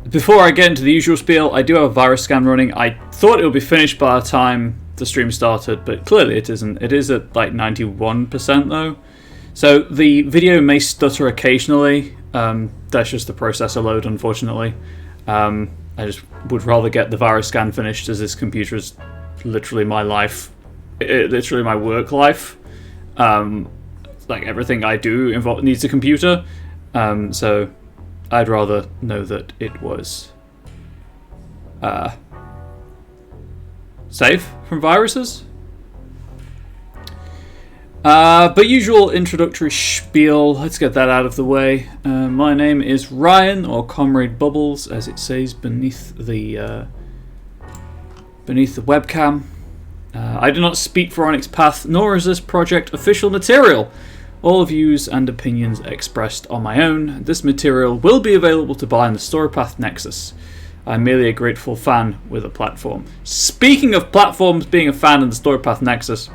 Before I get into the usual spiel, I do have a virus scan running. I thought it would be finished by the time the stream started, but clearly it isn't. It is at like 91% though. So the video may stutter occasionally. That's just the processor load, unfortunately. I just would rather get the virus scan finished, as this computer is literally my life. Literally my work life. Like everything I do needs a computer. So I'd rather know that it was safe from viruses. But usual introductory spiel, let's get that out of the way. My name is Ryan, or Comrade Bubbles, as it says beneath the webcam. I do not speak for Onyx Path, nor is this project official material. All views and opinions expressed are my own. This material will be available to buy in the StoryPath Nexus. I'm merely a grateful fan with a platform. Speaking of platforms, being a fan in the StoryPath Nexus,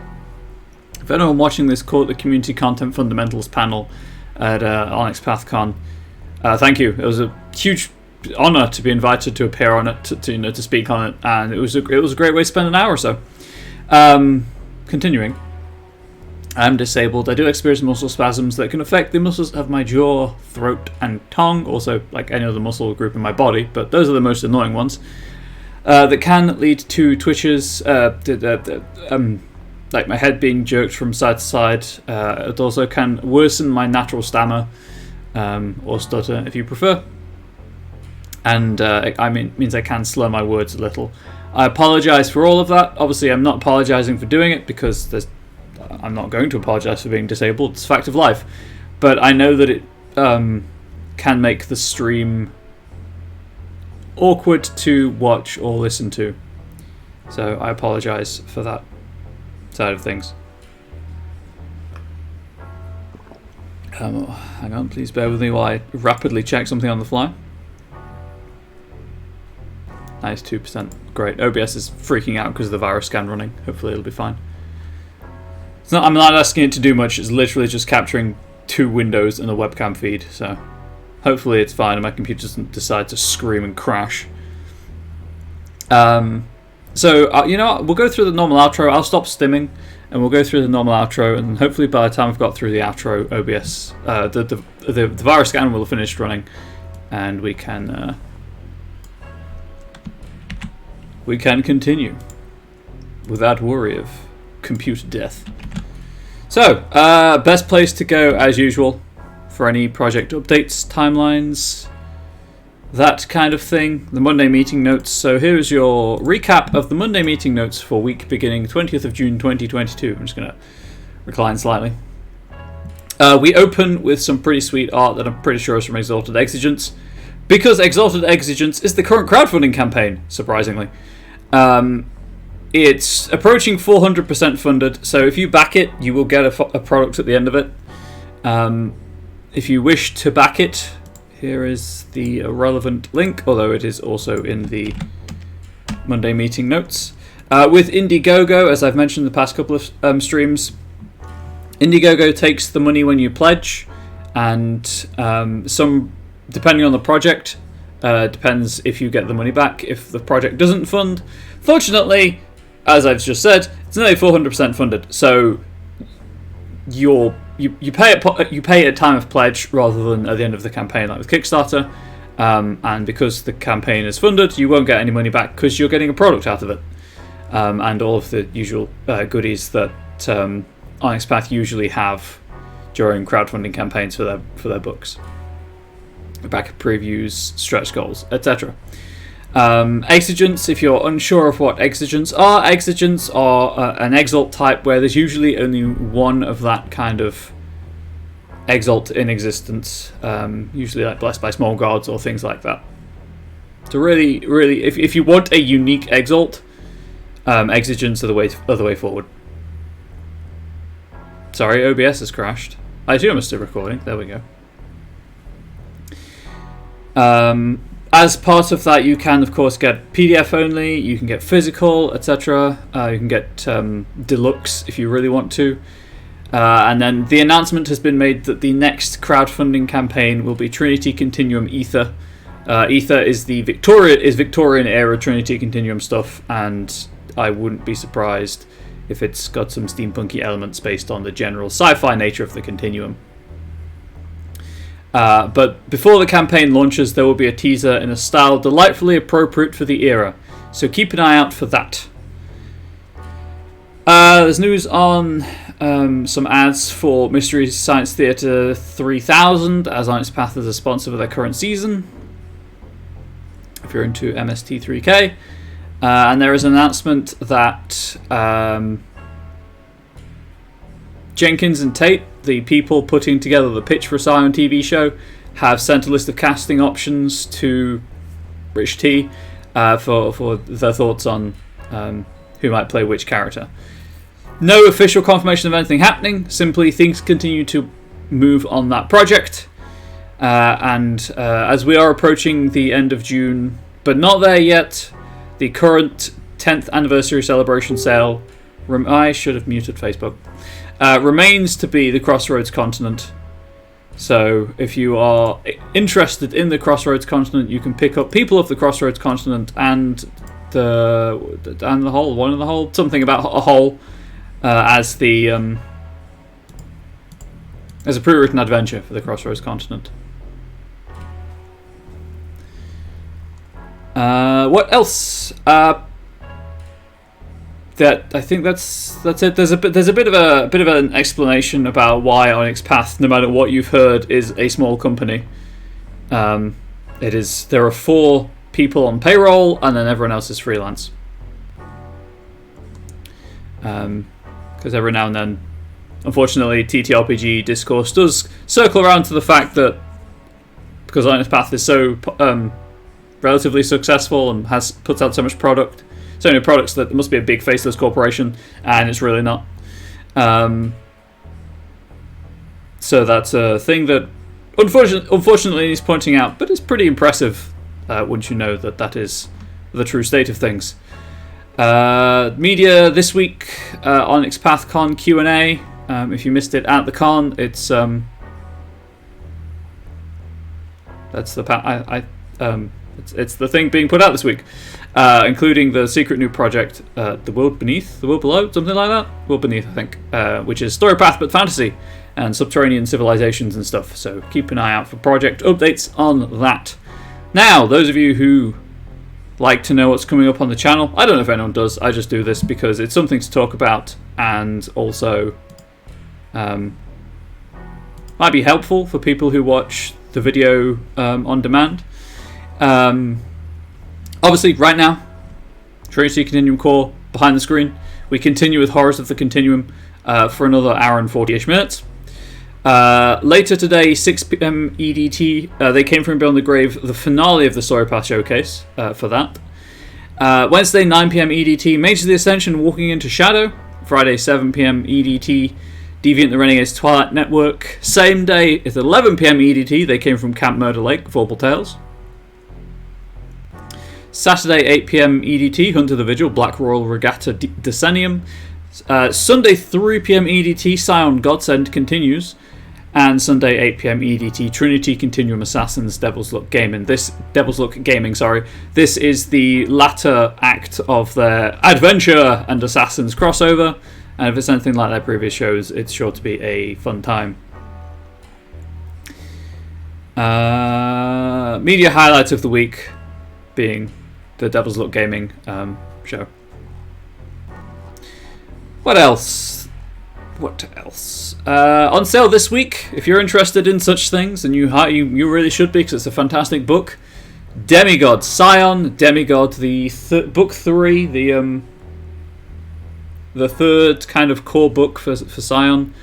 if anyone watching this caught the Community Content Fundamentals panel at Onyx PathCon, thank you. It was a huge honour to be invited to appear on it, to speak on it, and it was a great way to spend an hour or so. Continuing. I'm disabled. I do experience muscle spasms that can affect the muscles of my jaw, throat, and tongue, also like any other muscle group in my body, but those are the most annoying ones. That can lead to twitches, like my head being jerked from side to side. It also can worsen my natural stammer, or stutter if you prefer. And means I can slur my words a little. I apologise for all of that. Obviously, I'm not apologising for doing it because I'm not going to apologise for being disabled. It's a fact of life. But I know that it can make the stream awkward to watch or listen to. So I apologise for that side of things. Hang on, please bear with me while I rapidly check something on the fly. Nice, 2%. Great. OBS is freaking out because of the virus scan running. Hopefully it'll be fine. I'm not asking it to do much. It's literally just capturing 2 windows and a webcam feed. So hopefully it's fine and my computer doesn't decide to scream and crash. You know what? We'll go through the normal outro. I'll stop stimming and we'll go through the normal outro. And hopefully by the time I've got through the outro, OBS, the virus scan will have finished running, and we can continue without worry of computer death. So, best place to go, as usual, for any project updates, timelines, that kind of thing, the Monday meeting notes. So here's your recap of the Monday meeting notes for week beginning 20th of June 2022. I'm just going to recline slightly. We open with some pretty sweet art that I'm pretty sure is from Exalted Exigence, because Exalted Exigence is the current crowdfunding campaign, surprisingly. It's approaching 400% funded, so if you back it, you will get a product at the end of it. If you wish to back it, here is the relevant link, although it is also in the Monday meeting notes. With Indiegogo, as I've mentioned in the past couple of streams, Indiegogo takes the money when you pledge, and depending on the project, depends if you get the money back. If the project doesn't fund, fortunately, as I've just said, it's nearly 400% funded. So you pay at time of pledge rather than at the end of the campaign, like with Kickstarter. And because the campaign is funded, you won't get any money back because you're getting a product out of it, and all of the usual goodies that Onyx Path usually have during crowdfunding campaigns for their books. Back previews, stretch goals, etc. Exigence, if you're unsure of what exigence are an exalt type where there's usually only one of that kind of exalt in existence, usually like blessed by small gods or things like that. So really, if you want a unique exalt, exigence are the way forward. Sorry, OBS has crashed. I assume I'm still recording. There we go. As part of that, you can, of course, get PDF only, you can get physical, etc. You can get deluxe if you really want to. And then the announcement has been made that the next crowdfunding campaign will be Trinity Continuum Ether, Ether is the Victorian era Trinity Continuum stuff, and I wouldn't be surprised if it's got some steampunky elements based on the general sci-fi nature of the Continuum. But before the campaign launches, there will be a teaser in a style delightfully appropriate for the era, so keep an eye out for that. There's news on some ads for Mystery Science Theater 3000, as Onyx Path is a sponsor for their current season, if you're into MST3K. And there is an announcement that Jenkins and Tate, the people putting together the pitch for a Scion TV show, have sent a list of casting options to Rich T for their thoughts on who might play which character. No official confirmation of anything happening, simply things continue to move on that project. And as we are approaching the end of June, but not there yet, the current 10th anniversary celebration sale, I should have muted Facebook, remains to be the Crossroads Continent. So if you are interested in the Crossroads Continent, you can pick up People of the Crossroads Continent and the whole, one of the whole, something about a whole, as a pre-written adventure for the Crossroads Continent. What else? I think that's it. There's a bit of an explanation about why Onyx Path, no matter what you've heard, is a small company. There are 4 people on payroll, and then everyone else is freelance. Because every now and then, unfortunately, TTRPG discourse does circle around to the fact that because Onyx Path is so relatively successful and puts out so much product, so many products, that it must be a big faceless corporation, and it's really not. So that's a thing that unfortunately he's pointing out, but it's pretty impressive once you know that is the true state of things. Media this week, Onyx Path Con Q&A. If you missed it at the con, it's that's the it's the thing being put out this week, including the secret new project, The World Beneath, The World Below, something like that. World Beneath, I think, which is story path but fantasy and subterranean civilizations and stuff. So keep an eye out for project updates on that. Now, those of you who like to know what's coming up on the channel, I don't know if anyone does, I just do this because it's something to talk about, and also might be helpful for people who watch the video on demand. Obviously, right now, Trinity Continuum Core behind the screen. We continue with Horrors of the Continuum for another hour and 40-ish minutes. Later today, 6 PM EDT, They Came From Beyond the Grave, the finale of the Story Path Showcase for that. Wednesday, 9 PM EDT, Mage of the Ascension Walking into Shadow. Friday, 7 PM EDT, Deviant the Renegade's Twilight Network. Same day, it's 11 PM EDT, They Came From Camp Murder Lake, Vorpal Tales. Saturday, 8 PM EDT, Hunter the Vigil, Black Royal Regatta Decennium. Sunday, 3 PM EDT, Scion Godsend continues. And Sunday, 8 PM EDT, Trinity Continuum Assassins, Devil's Look Gaming. This is the latter act of their Adventure and Assassins crossover. And if it's anything like their previous shows, it's sure to be a fun time. Media highlights of the week being the Devil's Look Gaming show. What else? On sale this week, if you're interested in such things, and you really should be, because it's a fantastic book. Demigod, Scion, Demigod, the book 3, the third kind of core book for Scion.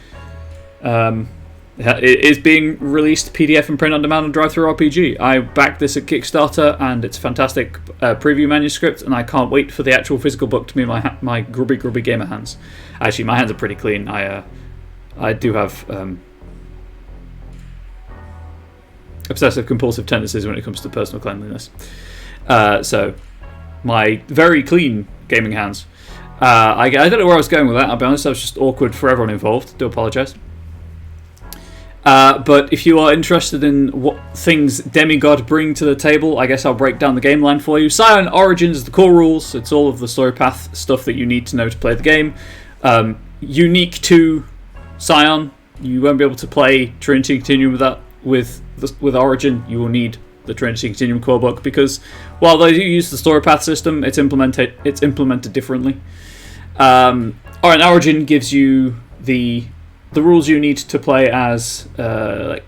It is being released PDF and print on demand on Drive-Thru-RPG. I backed this at Kickstarter, and it's a fantastic preview manuscript, and I can't wait for the actual physical book to be in my grubby gamer hands. Actually, my hands are pretty clean. I do have obsessive compulsive tendencies when it comes to personal cleanliness. So my very clean gaming hands. I don't know where I was going with that. I'll be honest, I was just awkward for everyone involved. Do apologise. But if you are interested in what things Demigod bring to the table, I guess I'll break down the game line for you. Scion Origins, the core rules. It's all of the story path stuff that you need to know to play the game. Unique to Scion, you won't be able to play Trinity Continuum with Origin. You will need the Trinity Continuum core book, because while they do use the story path system, it's implemented differently. Origin gives you the rules you need to play as like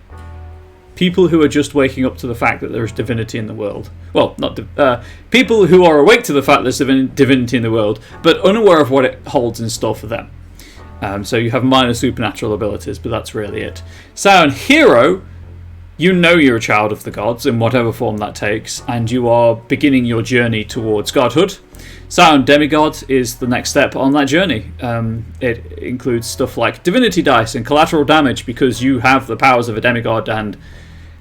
people who are just waking up to the fact that there is divinity in the world. Well, not people who are awake to the fact there's divinity in the world, but unaware of what it holds in store for them. So you have minor supernatural abilities, but that's really it. Scion Hero, you know you're a child of the gods in whatever form that takes, and you are beginning your journey towards godhood. Scion Demigod is the next step on that journey. It includes stuff like divinity dice and collateral damage, because you have the powers of a demigod and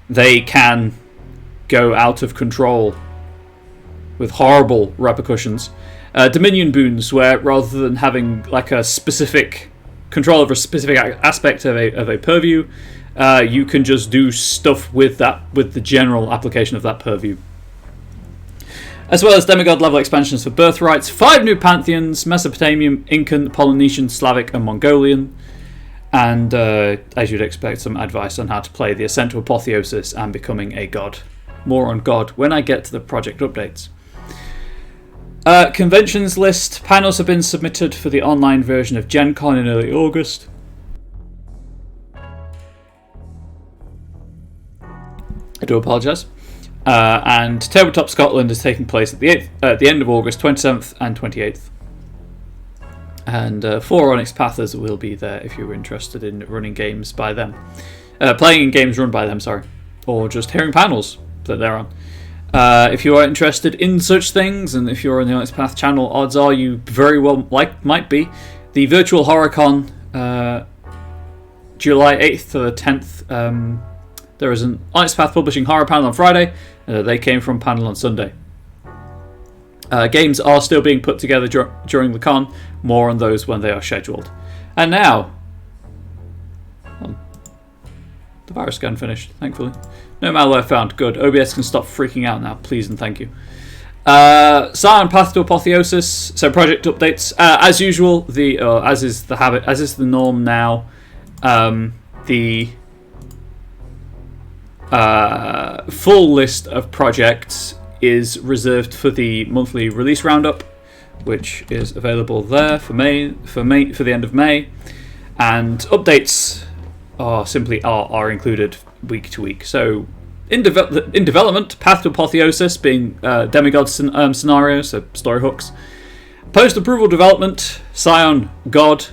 they can go out of control with horrible repercussions. Dominion boons, where rather than having like a specific control over a specific aspect of a purview, you can just do stuff with the general application of that purview. As well as demigod level expansions for birthrights, 5 new pantheons: Mesopotamian, Incan, Polynesian, Slavic and Mongolian. And as you'd expect, some advice on how to play the Ascent to Apotheosis and becoming a god. More on god when I get to the project updates. Conventions list. Panels have been submitted for the online version of Gen Con in early August. I do apologise. And Tabletop Scotland is taking place at the end of August, 27th and 28th. And 4 Onyx Pathers will be there if you're interested in running games by them. Playing in games run by them, sorry. Or just hearing panels that they're on. If you are interested in such things, and if you're on the Onyx Path channel, odds are you very well might be. The Virtual HorrorCon, July 8th to the 10th, there is an Onyx Path Publishing horror panel on Friday, and They Came From panel on Sunday. Games are still being put together during the con. More on those when they are scheduled. And now, the virus scan finished, thankfully. No malware found. Good. OBS can stop freaking out now, please and thank you. Scion Path to Apotheosis. So project updates. As usual, as is the habit, as is the norm now, the full list of projects is reserved for the monthly release roundup, which is available there for the end of May, and updates are included week to week. So in development, Path to Apotheosis being demigod scenarios, so story hooks. Post approval development, Scion God.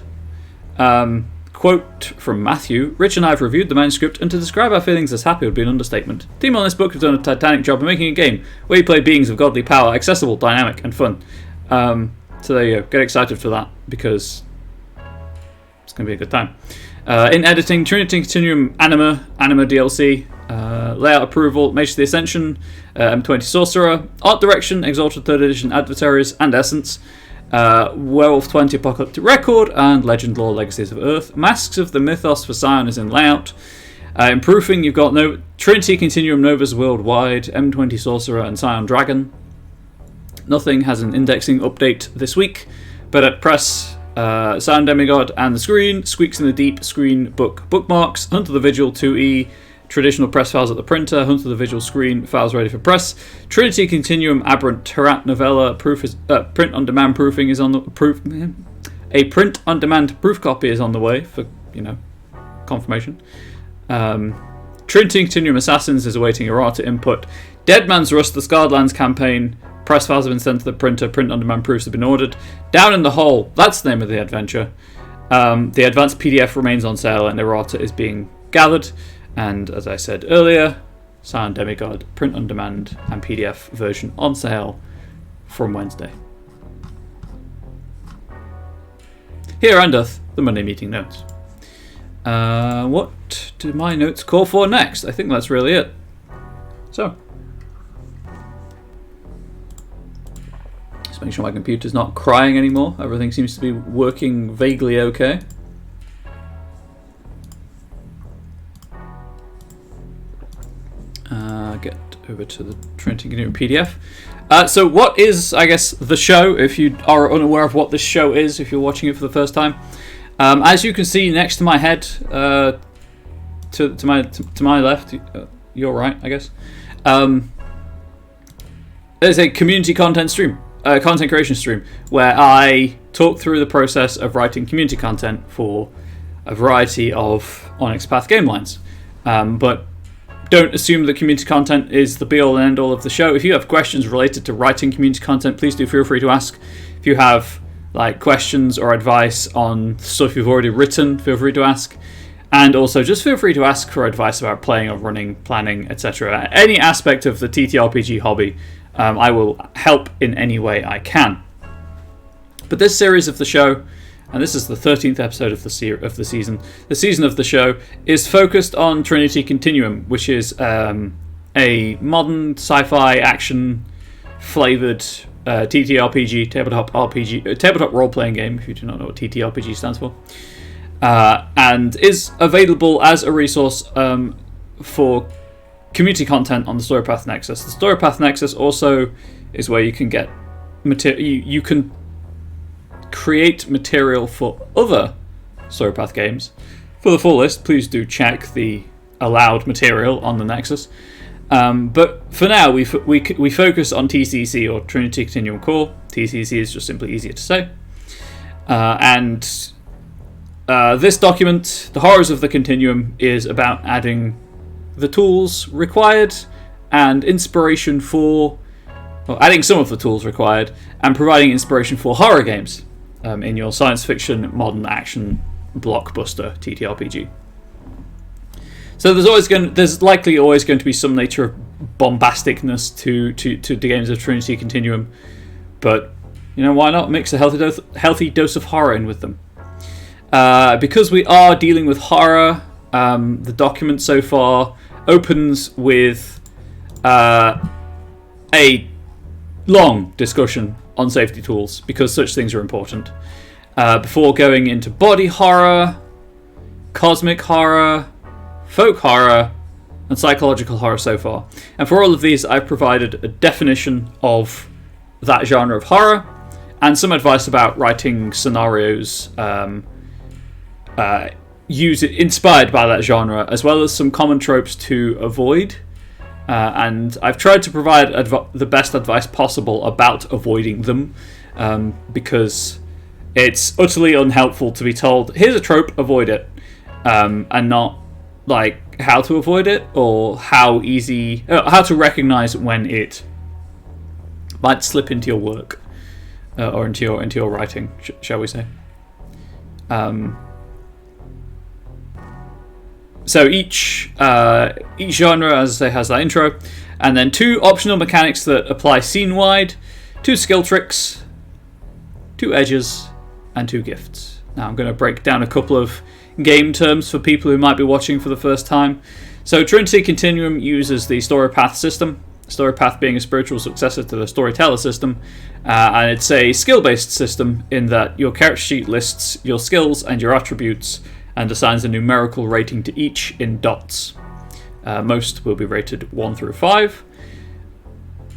Quote from Matthew: Rich and I have reviewed the manuscript, and to describe our feelings as happy would be an understatement. The team on this book have done a titanic job of making a game where you play beings of godly power, accessible, dynamic, and fun. So there you go. Get excited for that, because it's going to be a good time. In editing, Trinity Continuum Anima DLC, layout approval, Mage of the Ascension, M20 Sorcerer, art direction, Exalted 3rd Edition Adversaries and Essence, Werewolf 20 Apocalyptic Record, and Legend Lore Legacies of Earth. Masks of the Mythos for Scion is in layout. In proofing, you've got Trinity Continuum Novas Worldwide, M20 Sorcerer, and Scion Dragon. Nothing has an indexing update this week, but at press, Scion Demigod and the Screen, Squeaks in the Deep, Screen Book Bookmarks, Hunt of the Vigil 2E, traditional press files at the printer, Hunt of the Vigil Screen files ready for press, Trinity Continuum Aberrant Herat Novella print on demand proofing is on the a print on demand proof copy is on the way for confirmation. Trinity Continuum Assassins is awaiting errata input. Dead Man's Rust, the Scarred Lands campaign, press files have been sent to the printer, print on demand proofs have been ordered. Down in the Hole, that's the name of the adventure. The advanced PDF remains on sale and errata is being gathered. And as I said earlier, Scion Demigod, print on demand and PDF version on sale from Wednesday. Here endeth the Monday meeting notes. What do my notes call for next? I think that's really it. So, just make sure my computer's not crying anymore. Everything seems to be working vaguely okay. over to the Trinity Continuum PDF. So what is, I guess, the show, if you are unaware of what this show is, if you're watching it for the first time? As you can see next to my head, to my left, your right, I guess, there's a community content stream, content creation stream, where I talk through the process of writing community content for a variety of Onyx Path game lines. But don't assume that community content is the be-all and end-all of the show. If you have questions related to writing community content, please do feel free to ask. If you have questions or advice on stuff you've already written, feel free to ask. And also just feel free to ask for advice about playing or running, planning, etc. Any aspect of the TTRPG hobby, I will help in any way I can. But this series of the show, and this is the 13th episode of the season. The season of the show is focused on Trinity Continuum, which is a modern sci-fi action flavored TTRPG, tabletop role-playing game, if you do not know what TTRPG stands for, and is available as a resource for community content on the Storypath Nexus. The Storypath Nexus also is where you can get material. You can create material for other Storypath games. For the full list, please do check the allowed material on the Nexus. But for now, we focus on TCC, or Trinity Continuum Core. TCC is just simply easier to say. And this document, The Horrors of the Continuum, is about adding the tools required and inspiration for, well, adding some of the tools required and providing inspiration for horror games in your science fiction, modern action, blockbuster TTRPG. So there's likely always going to be some nature of bombasticness to the games of Trinity Continuum, but why not mix a healthy dose of horror in with them? Because we are dealing with horror, the document so far opens with a long discussion on safety tools, because such things are important, before going into body horror, cosmic horror, folk horror, and psychological horror so far. And for all of these, I've provided a definition of that genre of horror and some advice about writing scenarios inspired by that genre, as well as some common tropes to avoid. And I've tried to provide the best advice possible about avoiding them, because it's utterly unhelpful to be told, here's a trope, avoid it, and not how to avoid it, or how to recognize when it might slip into your work, or into your writing, shall we say. So each genre, as I say, has that intro, and then 2 optional mechanics that apply scene-wide, 2 skill tricks, 2 edges, and 2 gifts. Now I'm going to break down a couple of game terms for people who might be watching for the first time. So Trinity Continuum uses the Storypath system, Storypath being a spiritual successor to the Storyteller system, and it's a skill-based system in that your character sheet lists your skills and your attributes and assigns a numerical rating to each in dots. Most will be rated 1 through 5.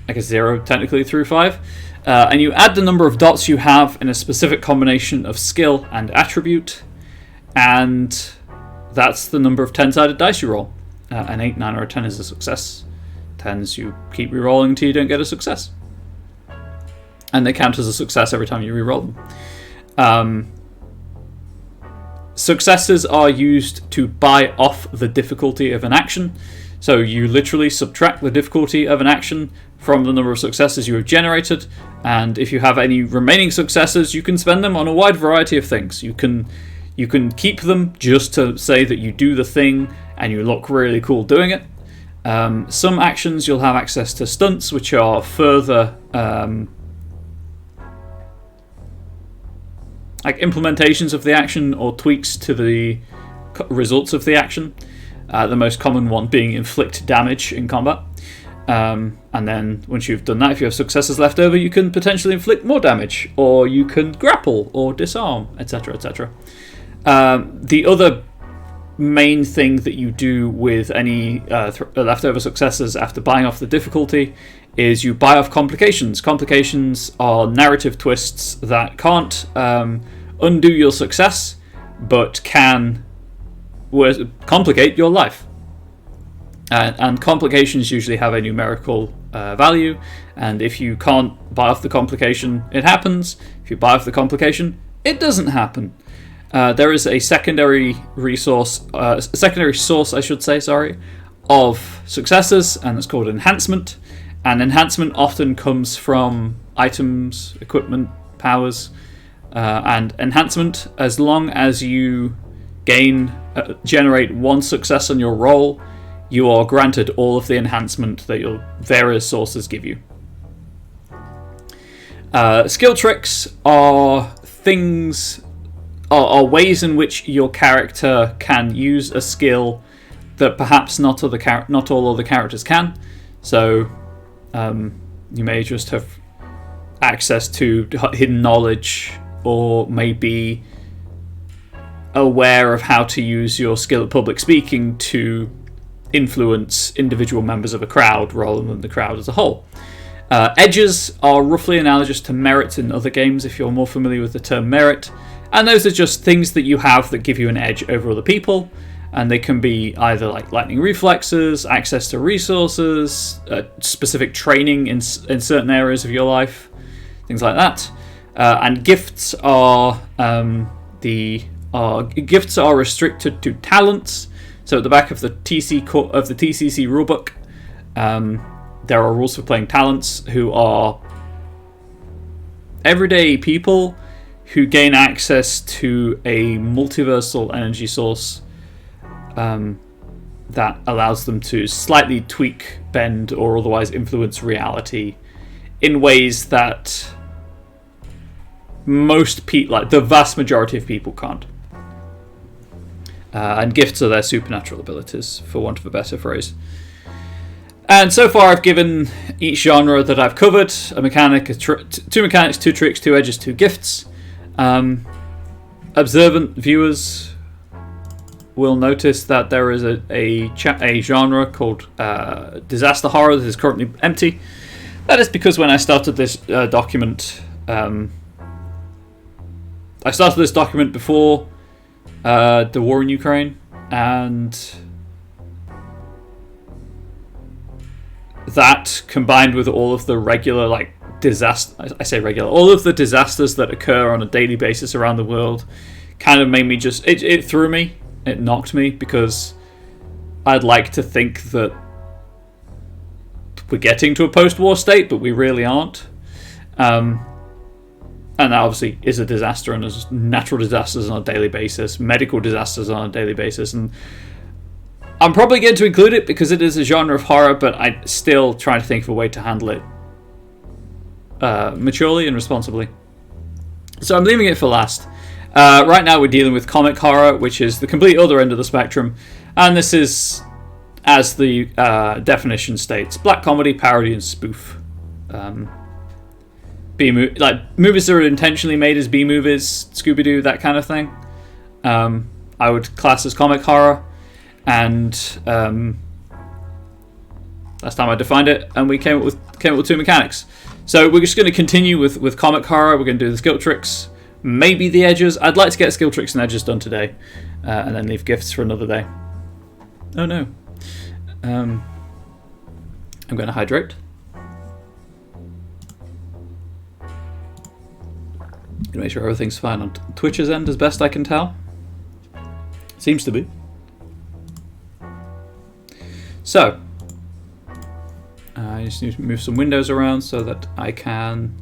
I guess 0 technically through 5. And you add the number of dots you have in a specific combination of skill and attribute, and that's the number of 10-sided dice you roll. An 8, 9, or a 10 is a success. 10s you keep re-rolling until you don't get a success. And they count as a success every time you re-roll them. Successes are used to buy off the difficulty of an action. So you literally subtract the difficulty of an action from the number of successes you have generated, and if you have any remaining successes, you can spend them on a wide variety of things. You can keep them just to say that you do the thing and you look really cool doing it. Some actions you'll have access to stunts, which are further implementations of the action or tweaks to the results of the action. The most common one being inflict damage in combat. And then once you've done that, if you have successes left over, you can potentially inflict more damage, or you can grapple or disarm, etc., etc. The other main thing that you do with any leftover successes after buying off the difficulty is you buy off complications. Complications are narrative twists that can't undo your success, but can complicate your life. And complications usually have a numerical value, and if you can't buy off the complication, it happens. If you buy off the complication, it doesn't happen. There is a secondary source, I should say, of successes, and it's called enhancement. And enhancement often comes from items, equipment, powers, and enhancement. As long as you generate one success on your roll, you are granted all of the enhancement that your various sources give you. Skill tricks are ways in which your character can use a skill that perhaps not all other characters can. So you may just have access to hidden knowledge, or maybe aware of how to use your skill at public speaking to influence individual members of a crowd rather than the crowd as a whole. Edges are roughly analogous to merits in other games, if you're more familiar with the term merit, and those are just things that you have that give you an edge over other people, and they can be either like lightning reflexes, access to resources, specific training in certain areas of your life, things like that. And gifts are gifts are restricted to talents. So at the back of the TCC rulebook, there are rules for playing talents, who are everyday people who gain access to a multiversal energy source that allows them to slightly tweak, bend, or otherwise influence reality in ways that most people, like the vast majority of people, can't. And gifts are their supernatural abilities, for want of a better phrase. And so far I've given each genre that I've covered a mechanic, 2 mechanics, 2 tricks, 2 edges, 2 gifts. Observant viewers will notice that there is a genre called disaster horror that is currently empty. That is because when I started this document, I started this document before the war in Ukraine, and that combined with all of the regular all of the disasters that occur on a daily basis around the world kind of made me just, it threw me, it knocked me, because I'd like to think that we're getting to a post-war state, but we really aren't. And that obviously is a disaster, and there's natural disasters on a daily basis, medical disasters on a daily basis, and I'm probably going to include it because it is a genre of horror, but I still try to think of a way to handle it maturely and responsibly. So I'm leaving it for last. Right now we're dealing with comic horror, which is the complete other end of the spectrum, and this is, as the definition states, black comedy, parody, and spoof. Movies that are intentionally made as B-movies, Scooby-Doo, that kind of thing. I would class as comic horror, and last time I defined it, and we came up with 2 mechanics. So we're just going to continue with comic horror. We're going to do the skill tricks, maybe the edges. I'd like to get skill tricks and edges done today, and then leave gifts for another day. Oh no. I'm going to hydrate. Gonna make sure everything's fine on Twitch's end as best I can tell. Seems to be. So, I just need to move some windows around so that I can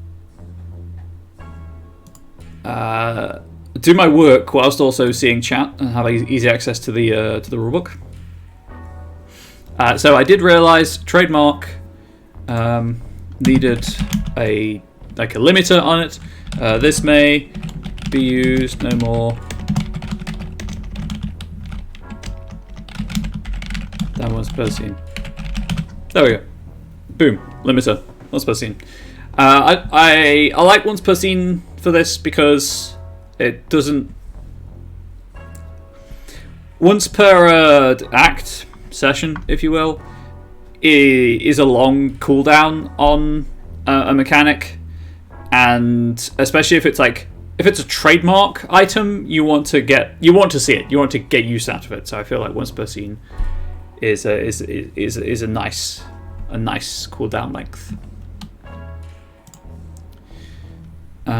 do my work whilst also seeing chat and have easy access to the rulebook. So I did realise trademark needed a limiter on it. This may be used no more than once per scene. There we go. Boom. Limiter. Once per scene. I like once per scene for this because it doesn't... once per act session, if you will, is a long cooldown on a mechanic, and especially if it's a trademark item, you want to see it, you want to get use out of it. So I feel like once per scene is a nice cooldown length. Because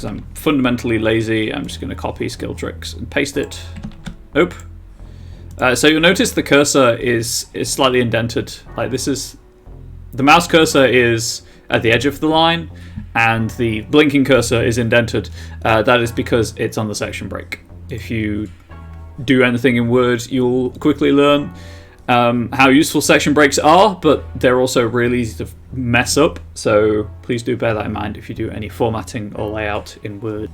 I'm fundamentally lazy, I'm just going to copy skill tricks and paste it. Nope. So you'll notice the cursor is slightly indented. Like this is the mouse cursor is at the edge of the line, and the blinking cursor is indented. That is because it's on the section break. If you do anything in Word, you'll quickly learn how useful section breaks are, but they're also really easy to mess up. So please do bear that in mind if you do any formatting or layout in Word.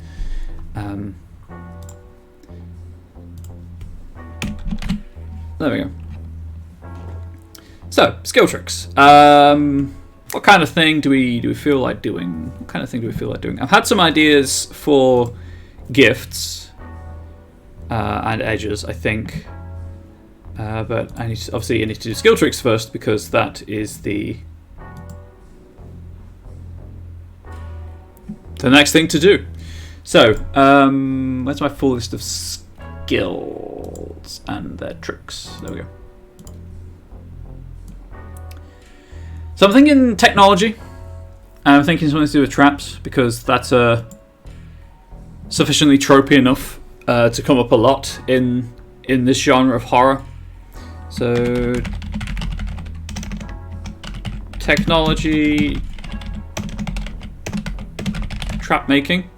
There we go. So, skill tricks. What kind of thing do we feel like doing? I've had some ideas for gifts and edges, I think. But I need to do skill tricks first, because that is the next thing to do. So, where's my full list of skills and their tricks? There we go. So I'm thinking technology. I'm thinking something to do with traps, because that's sufficiently tropey enough to come up a lot in this genre of horror. So technology, trap making,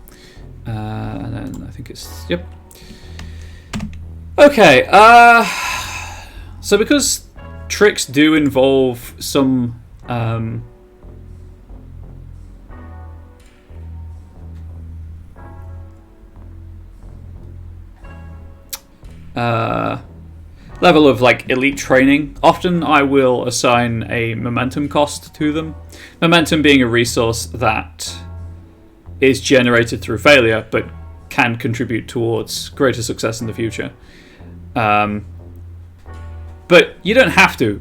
and then I think it's yep. Okay, so because tricks do involve some level of like elite training, often I will assign a momentum cost to them. Momentum being a resource that is generated through failure but can contribute towards greater success in the future. But you don't have to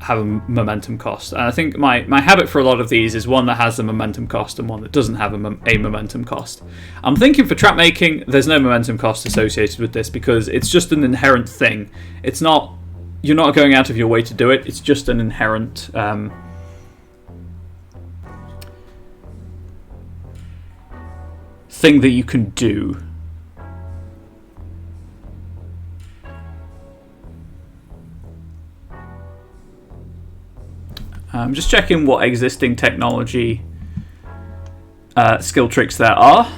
have a momentum cost. And I think my habit for a lot of these is one that has a momentum cost and one that doesn't have a momentum cost. I'm thinking for trap making, there's no momentum cost associated with this, because it's just an inherent thing. It's not, you're not going out of your way to do it. It's just an inherent thing that you can do. I'm just checking what existing technology skill tricks there are.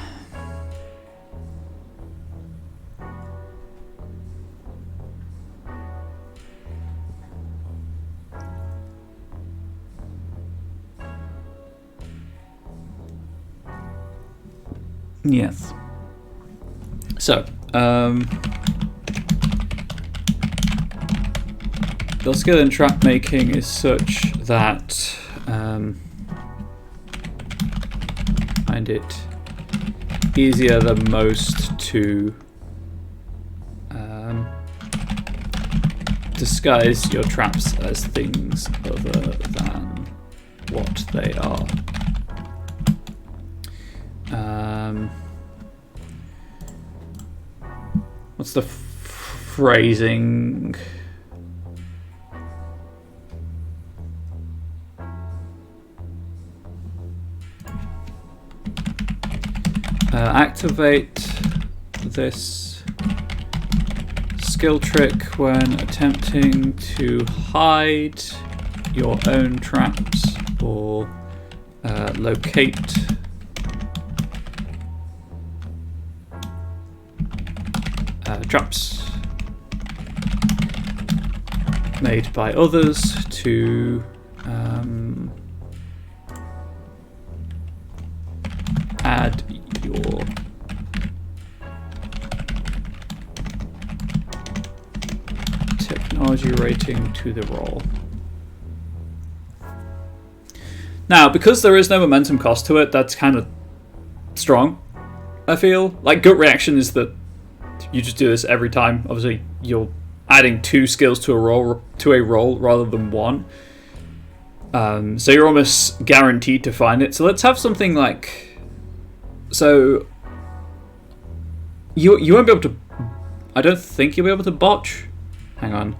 Yes. So, the skill in trap making is such that find it easier than most to disguise your traps as things other than what they are. What's the phrasing? Activate this skill trick when attempting to hide your own traps or locate traps made by others to add your technology rating to the roll. Now, because there is no momentum cost to it, that's kind of strong, I feel. Like, gut reaction is that you just do this every time. Obviously, you're adding 2 skills to a roll rather than 1. So you're almost guaranteed to find it. So let's have something like... So you won't be able to... I don't think you'll be able to botch. Hang on.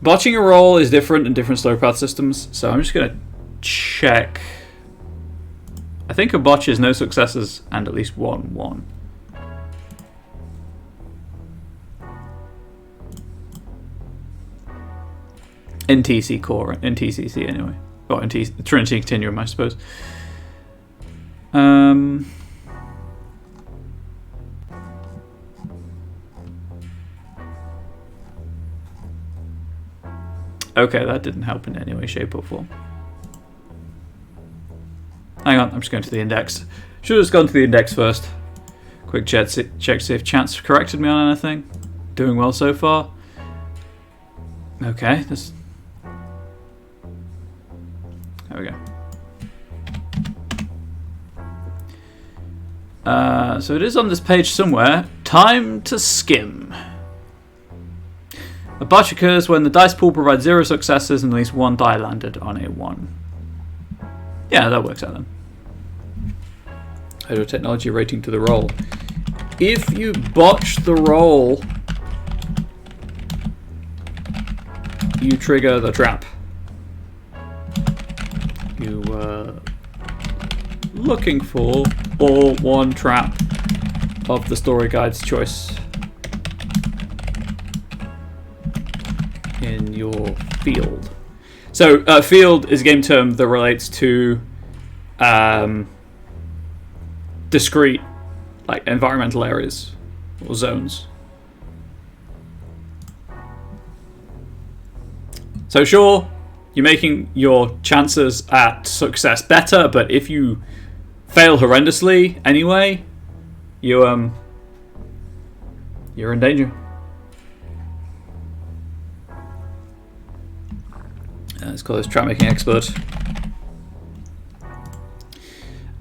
Botching a roll is different in different slow path systems. So I'm just going to check. I think a botch is no successes and at least 1-1. In TC core, in TCC anyway. Or in Trinity Continuum, I suppose. Okay, that didn't help in any way, shape, or form. Hang on, I'm just going to the index. Should have just gone to the index first. Quick check to see if chat's corrected me on anything. Doing well so far. Okay, this... There we go. So it is on this page somewhere. Time to skim. A botch occurs when the dice pool provides 0 successes and at least 1 die landed on a 1. Yeah, that works out then. Add a technology rating to the roll. If you botch the roll, you trigger the trap. You were looking for or 1 trap of the story guide's choice in your field. So field is a game term that relates to discrete, like, environmental areas or zones. So sure, you're making your chances at success better, but if you fail horrendously anyway, you're in danger. Let's call this trap making expert.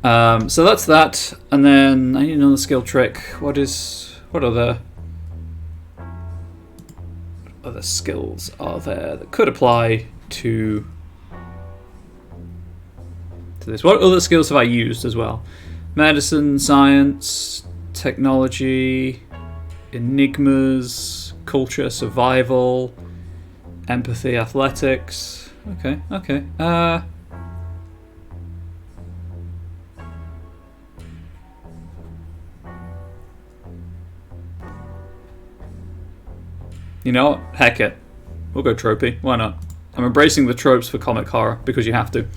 So that's that, and then I need another skill trick. What other skills are there that could apply to this? What other skills have I used as well? Medicine, science, technology, enigmas, culture, survival, empathy, athletics. Okay. You know what? Heck it. We'll go tropey. Why not? I'm embracing the tropes for comic horror because you have to.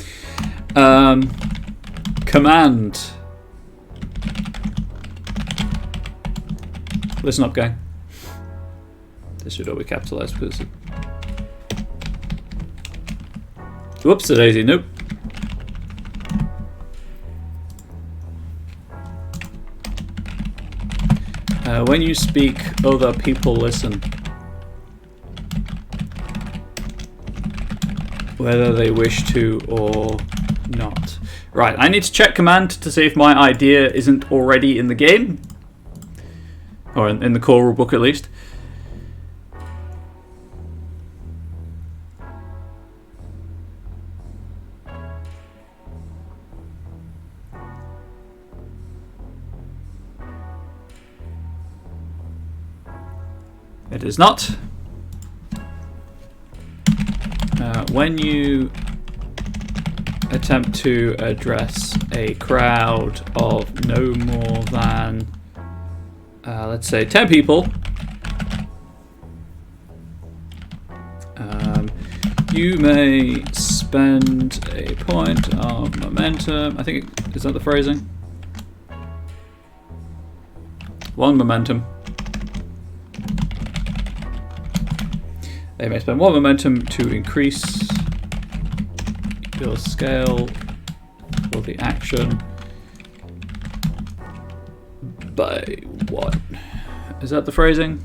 Command. Listen up, gang. This should all be capitalized because... Whoops-a-daisy. Nope. When you speak, other people listen. Whether they wish to or not. Right, I need to check command to see if my idea isn't already in the game. Or in the core rulebook at least. It is not. When you attempt to address a crowd of no more than, let's say, 10 people, you may spend a point of momentum. I think, is that the phrasing? 1 momentum. They may spend 1 momentum to increase your scale for the action by 1. Is that the phrasing?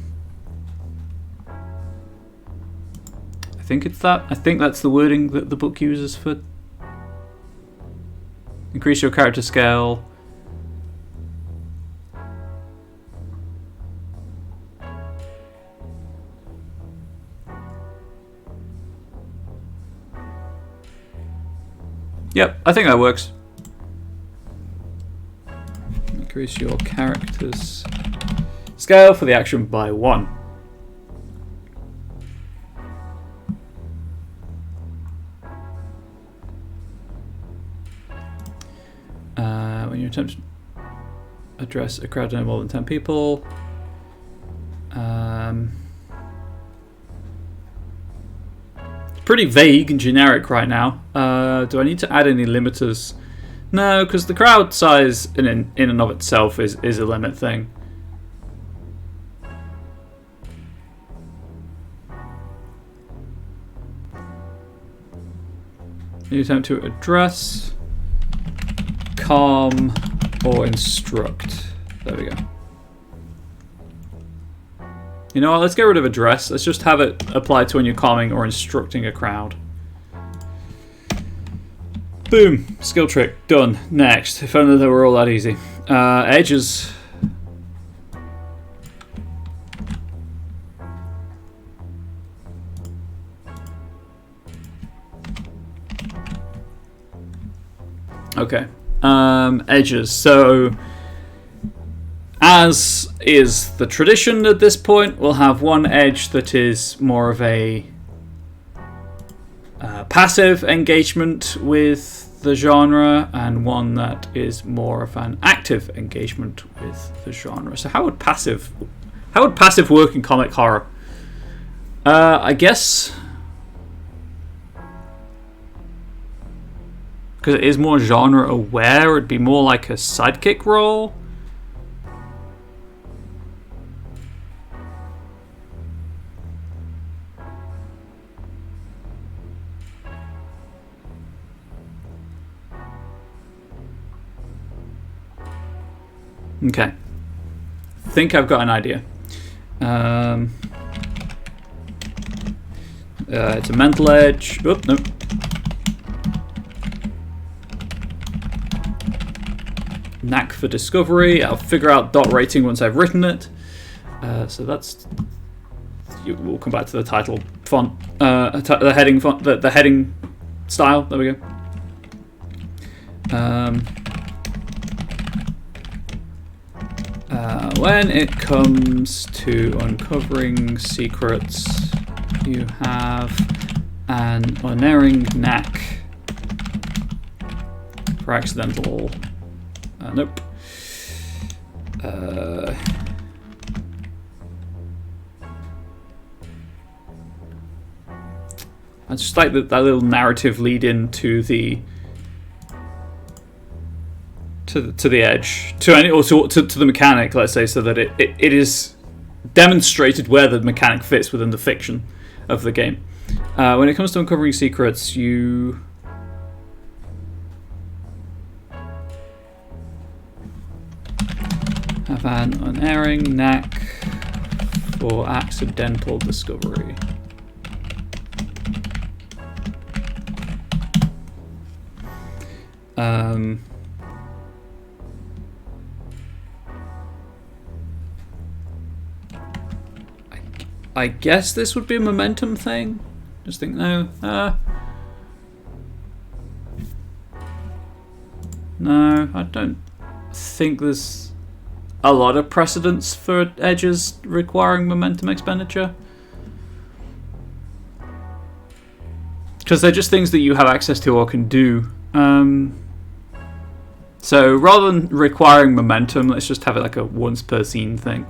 I think it's that. I think that's the wording that the book uses for increase your character scale Yep, I think that works. Increase your character's scale for the action by 1. When you attempt to address a crowd of no more than 10 people. It's pretty vague and generic right now. Do I need to add any limiters? No, because the crowd size in and of itself is a limit thing. You attempt to address, calm, or instruct. There we go. You know what, let's get rid of address. Let's just have it applied to when you're calming or instructing a crowd. Boom. Skill trick. Done. Next. If only they were all that easy. Edges. Okay. Edges. So, as is the tradition at this point, we'll have one edge that is more of a passive engagement with the genre, and one that is more of an active engagement with the genre. So how would passive work in comic horror? I guess because it is more genre aware, it'd be more like a sidekick role. Okay, I think I've got an idea. It's a mental edge. Oop, nope. Knack for discovery. I'll figure out dot rating once I've written it. So that's. We'll come back to the title font, the heading font, the heading style. There we go. When it comes to uncovering secrets, you have an unerring knack for accidental. Nope. I just like that little narrative lead in to the edge, to the mechanic, let's say, so that it is demonstrated where the mechanic fits within the fiction of the game. When it comes to uncovering secrets, you have an unerring knack for accidental discovery. I guess this would be a momentum thing. Just think, no. No, I don't think there's a lot of precedence for edges requiring momentum expenditure. Because they're just things that you have access to or can do. So rather than requiring momentum, let's just have it like a once per scene thing.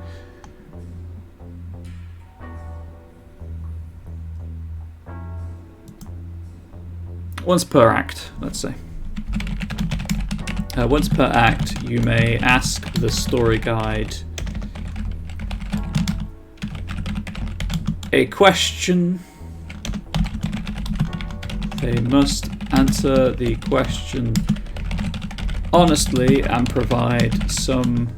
Once per act, let's say. Once per act, you may ask the story guide a question. They must answer the question honestly and provide some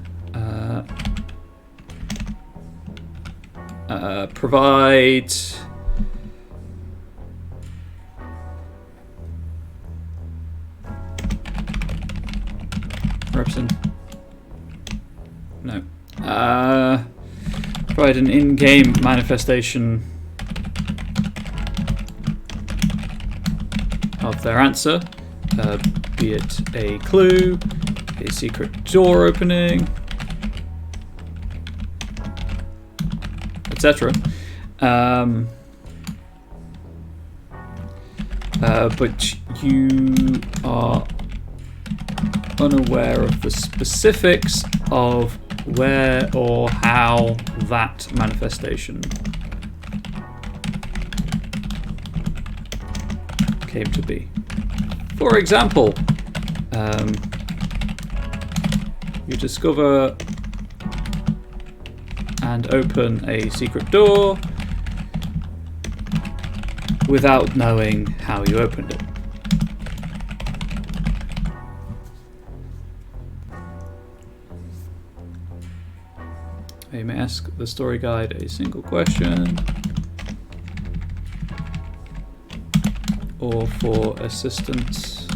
provide an in-game manifestation of their answer. be it a clue, a secret door opening, etc. But you are unaware of the specifics of where or how that manifestation came to be. For example, you discover and open a secret door without knowing how you opened it. You may ask the story guide a single question, or for assistance,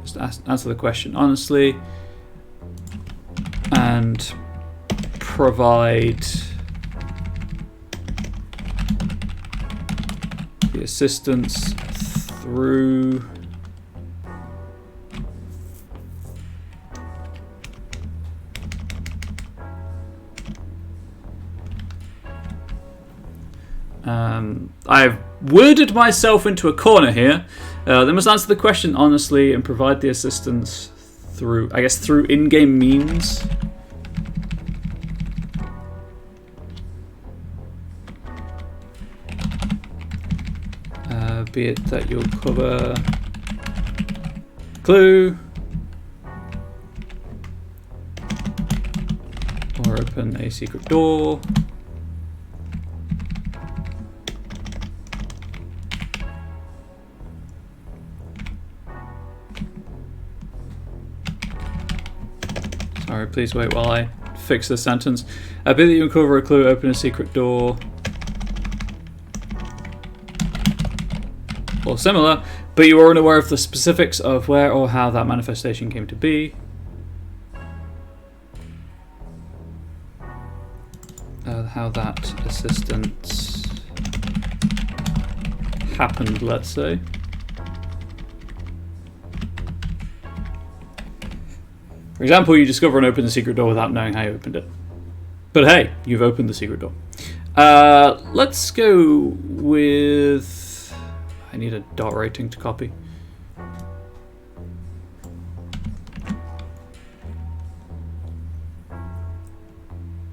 just answer the question honestly and provide the assistance through I've worded myself into a corner here. They must answer the question honestly and provide the assistance through, I guess, through in-game means. Be it that you'll cover clue or open a secret door. Sorry, please wait while I fix this sentence. A bit that you uncover a clue, open a secret door, or similar, but you are unaware of the specifics of where or how that manifestation came to be. How that assistance happened, let's say. For example, you discover and open the secret door without knowing how you opened it. But hey, you've opened the secret door. Let's go with... I need a dot rating to copy.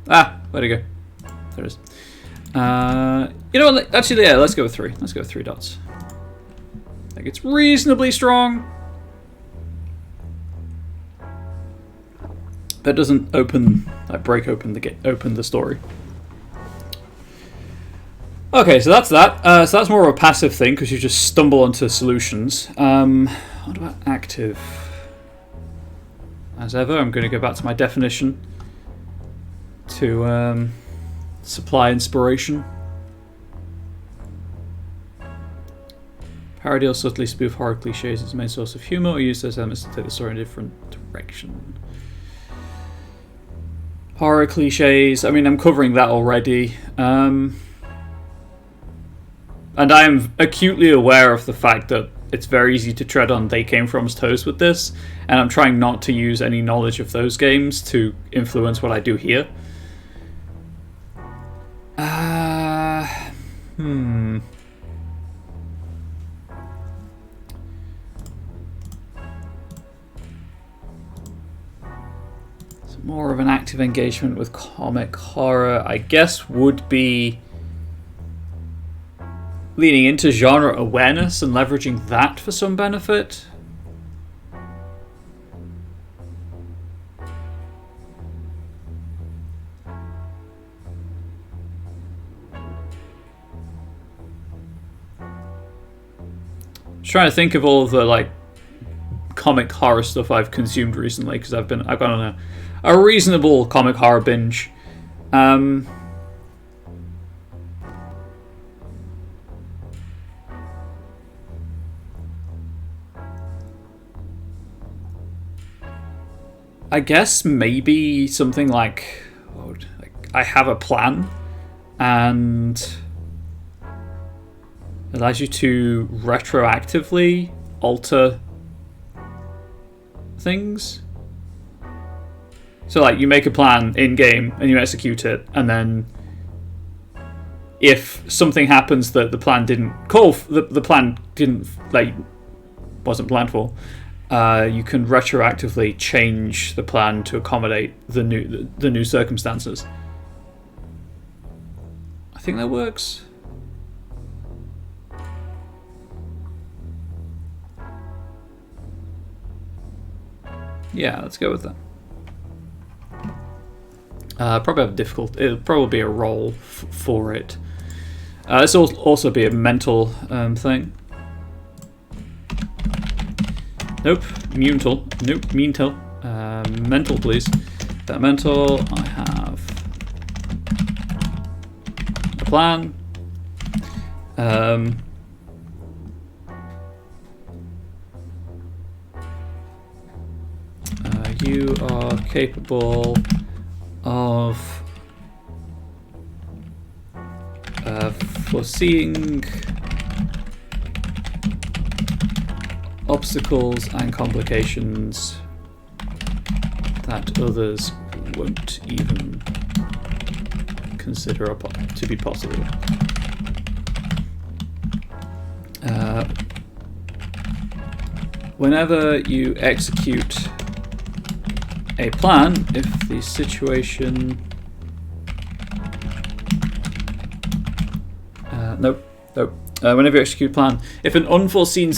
Where'd it go? There it is. You know what? Actually, yeah, let's go with 3. Let's go with 3 dots. I think it's reasonably strong. That doesn't break open the story. Okay, so that's that. So that's more of a passive thing because you just stumble onto solutions. What about active? As ever, I'm going to go back to my definition to supply inspiration. Parody or subtly spoof horror cliches as the main source of humor, or use those elements to take the story in a different direction. Horror cliches, I mean, I'm covering that already. And I am acutely aware of the fact that it's very easy to tread on They Came From's toes with this, and I'm trying not to use any knowledge of those games to influence what I do here. More of an active engagement with comic horror, I guess, would be leaning into genre awareness and leveraging that for some benefit. Just trying to think of all of the comic horror stuff I've consumed recently, because I've gone on a reasonable comic horror binge. I guess maybe something like I Have a Plan and allows you to retroactively alter things. So like you make a plan in game and you execute it, and then if something happens that the plan didn't the plan didn't wasn't planned for, you can retroactively change the plan to accommodate the new circumstances. I think that works. Yeah, let's go with that. Probably have difficult. It'll probably be a role for it. This will also be a mental thing. Nope, mental. Nope, mental. Mental, please. Mental. I have a plan. You are capable of foreseeing obstacles and complications that others won't even consider to be possible. Whenever you execute a plan, if the situation whenever you execute a plan, if an unforeseen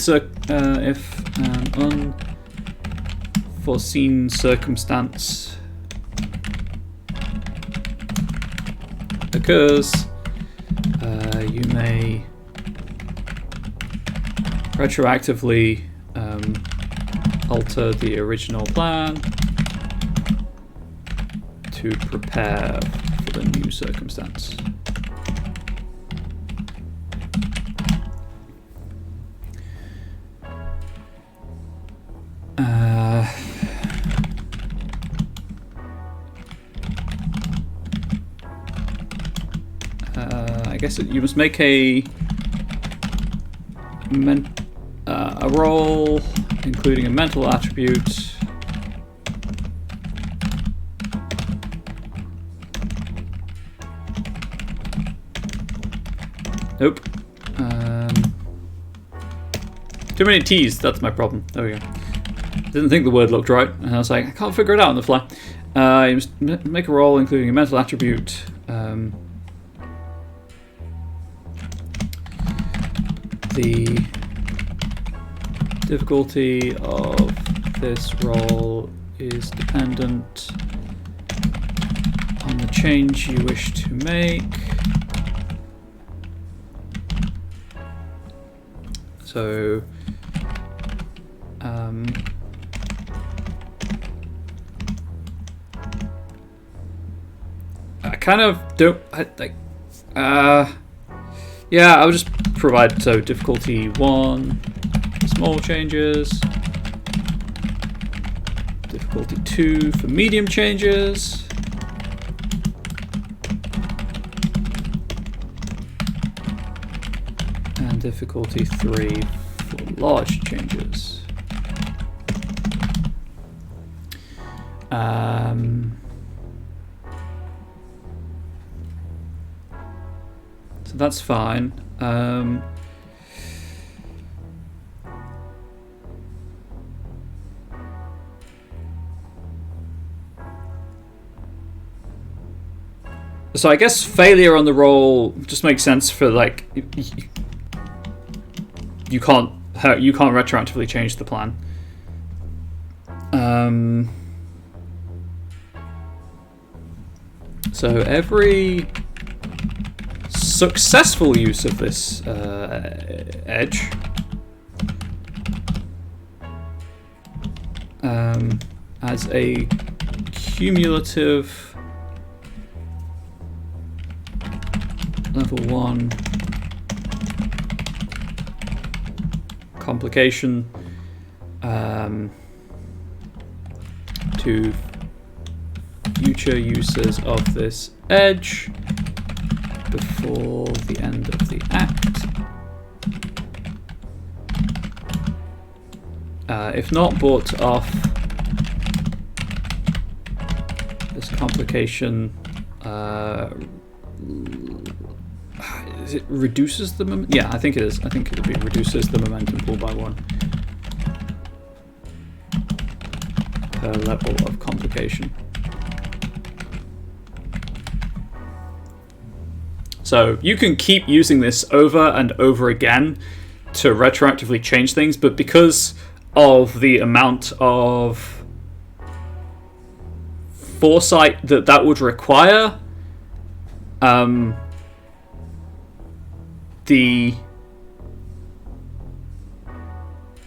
circumstance occurs, you may retroactively alter the original plan to prepare for the new circumstance. I guess you must make a roll, including a mental attribute. Nope. Too many T's, that's my problem. There we go. Didn't think the word looked right, and I was like, I can't figure it out on the fly. You must make a roll, including a mental attribute. The difficulty of this roll is dependent on the change you wish to make. So, I kind of don't. Yeah, I'll just provide difficulty 1, small changes. Difficulty 2 for medium changes. And difficulty 3 for large changes. So that's fine. So I guess failure on the roll just makes sense for like you can't retroactively change the plan. So every successful use of this edge as a cumulative level 1 complication to future users of this edge, before the end of the act. If not bought off, this complication it reduces the momentum. Yeah, I think it is. I think it reduces the momentum pool by 1 per level of complication. So you can keep using this over and over again to retroactively change things, but because of the amount of foresight that would require,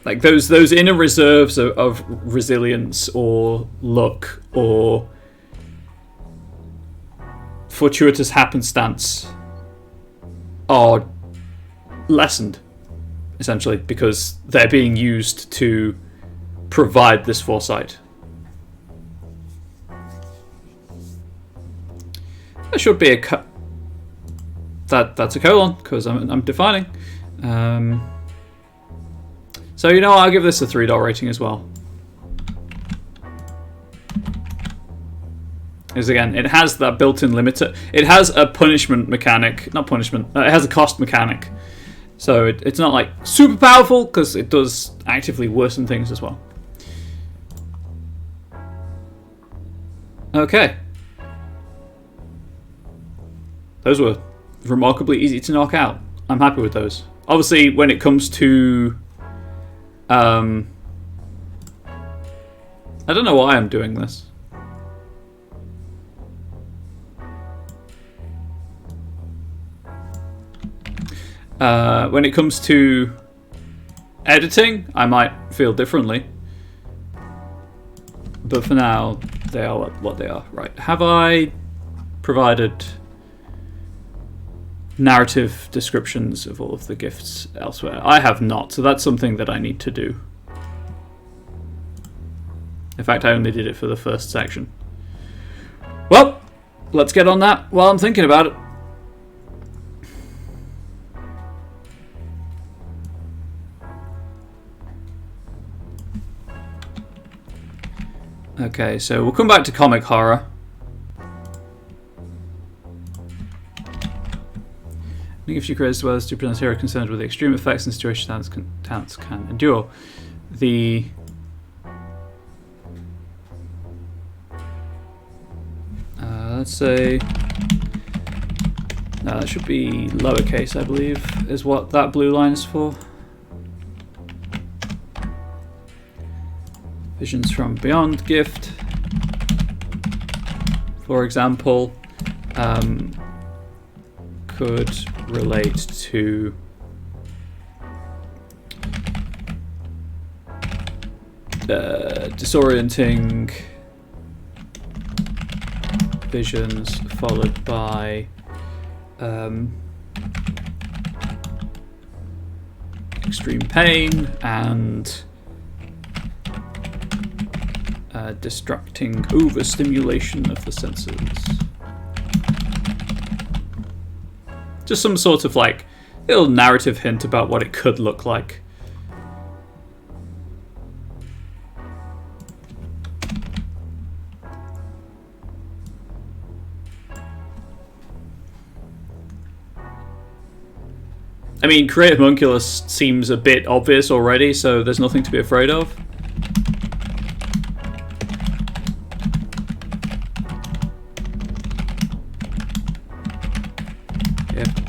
those inner reserves of resilience or luck or fortuitous happenstance are lessened, essentially, because they're being used to provide this foresight. There should be a that's a colon, because I'm defining. So you know what, I'll give this a 3-dot rating as well. Because again, it has that built-in limiter. It has a punishment mechanic, not punishment. It has a cost mechanic. So it's not like super powerful, because it does actively worsen things as well. Okay. Those were remarkably easy to knock out. I'm happy with those. Obviously, when it comes to... I don't know why I'm doing this. When it comes to editing, I might feel differently. But for now, they are what they are. Right. Have I provided narrative descriptions of all of the gifts elsewhere? I have not, so that's something that I need to do. In fact, I only did it for the first section. Well, let's get on that while I'm thinking about it. Okay, so we'll come back to comic horror. It gives you credit as well as to present hero concerned with the extreme effects and situations talents can endure. The let's say no, that should be lowercase, I believe, is what that blue line is for. Visions from Beyond gift, for example, could relate to disorienting visions followed by extreme pain and distracting overstimulation of the senses. Just some sort of like little narrative hint about what it could look like. I mean, Creative Homunculus seems a bit obvious already, so there's nothing to be afraid of.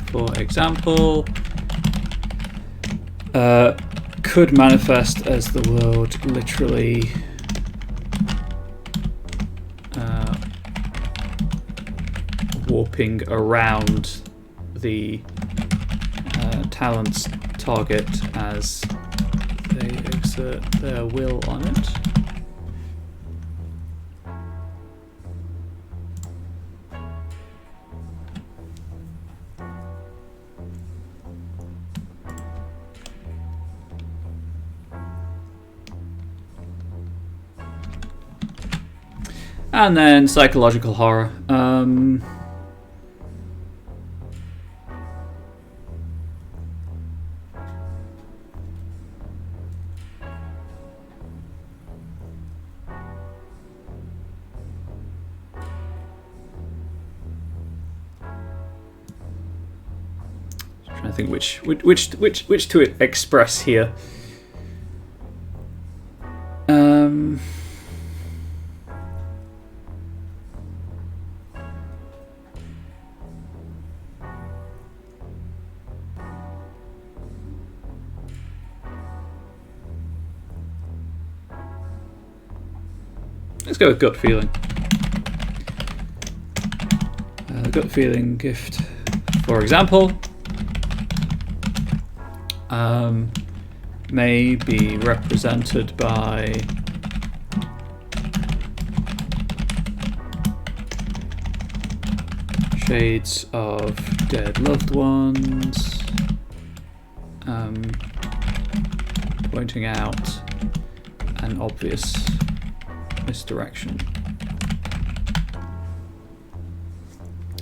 For example, could manifest as the world literally warping around the talent's target as they exert their will on it. And then psychological horror. think which to express here. Let's go with gut feeling. Gut feeling gift, for example, may be represented by shades of dead loved ones, pointing out an obvious misdirection.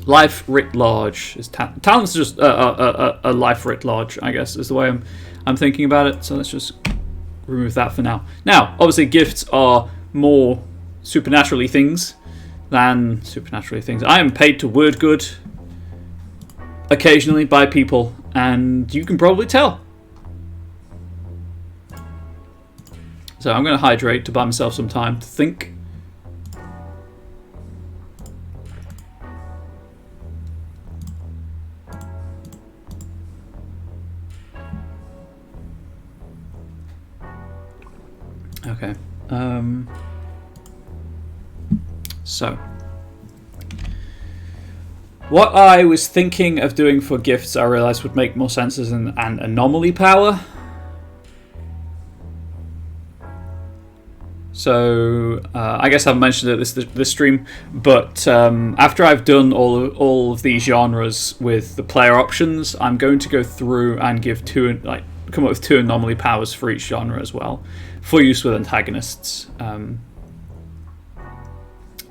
Life writ large is talent's just a life writ large, I guess, is the way I'm thinking about it. So let's just remove that for now. Now, obviously, gifts are more supernaturally things than supernaturally things. I am paid to word good occasionally by people, and you can probably tell. So I'm going to hydrate to buy myself some time to think. Okay. So, what I was thinking of doing for gifts, I realised would make more sense as an anomaly power. So, I guess I've mentioned it this stream, but after I've done all of these genres with the player options, I'm going to go through and give come up with 2 anomaly powers for each genre as well, for use with antagonists.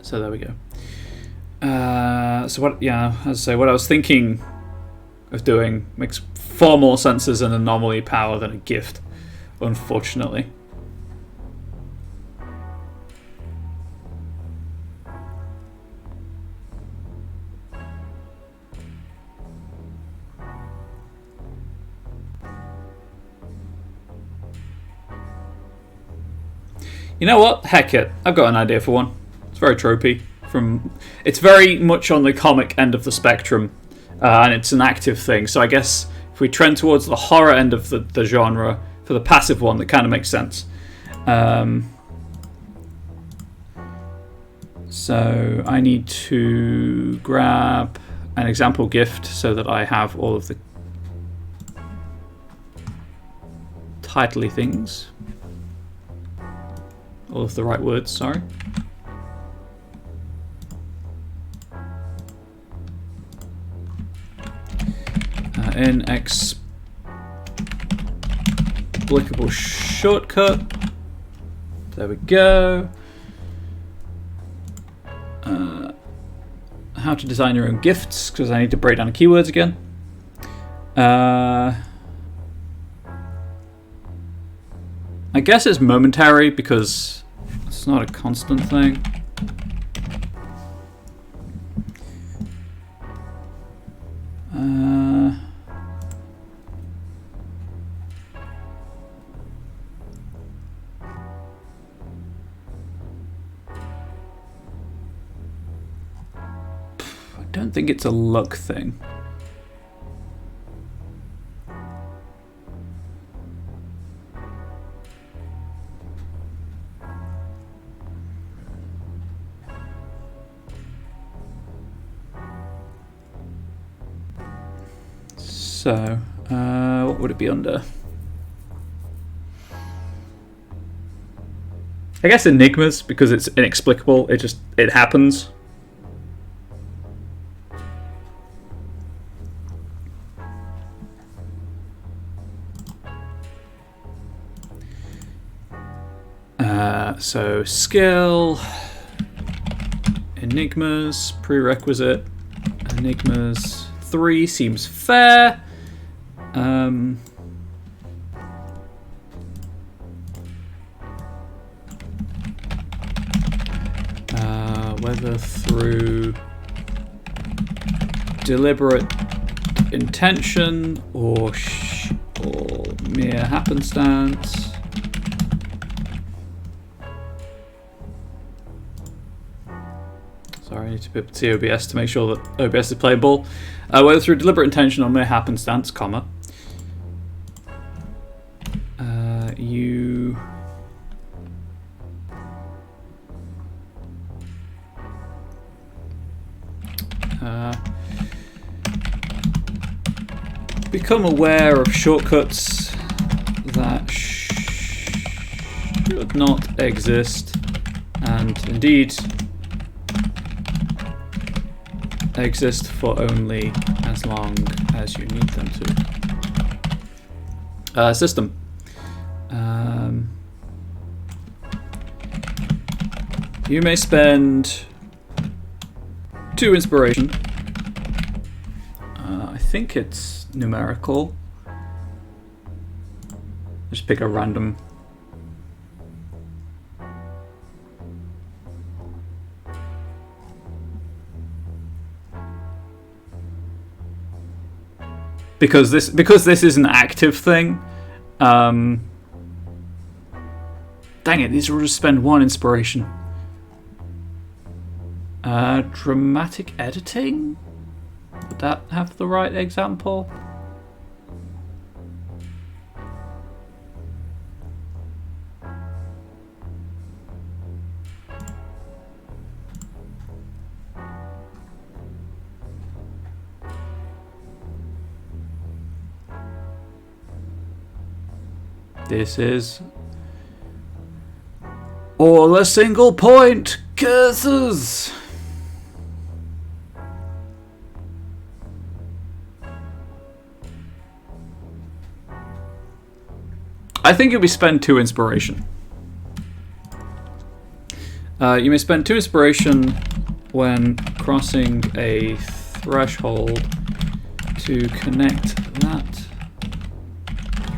So there we go. So what? Yeah, as I say, what I was thinking of doing makes far more sense as an anomaly power than a gift, unfortunately. You know what? Heck it. I've got an idea for one. It's very tropey. It's very much on the comic end of the spectrum, and it's an active thing. So I guess if we trend towards the horror end of the genre for the passive one, that kind of makes sense. So I need to grab an example gift so that I have all of the title-y things. All of the right words, sorry. Inexplicable shortcut. There we go. How to design your own gifts, because I need to break down the keywords again. I guess it's momentary because it's not a constant thing. I don't think it's a luck thing. So, what would it be under? I guess enigmas, because it's inexplicable. It happens. So skill, enigmas, prerequisite, enigmas 3 seems fair. Whether through deliberate intention or mere happenstance. Sorry, I need to put see OBS to make sure that OBS is playable. Whether through deliberate intention or mere happenstance, comma, you become aware of shortcuts that should not exist, and indeed exist for only as long as you need them to. System. You may spend 2 inspiration. I think it's numerical. Just pick a random. Because this is an active thing. Dang it! These will just spend 1 inspiration. Dramatic editing? Would that have the right example? This is all a single point curses. I think you'll be spend 2 inspiration. You may spend 2 inspiration when crossing a threshold to connect that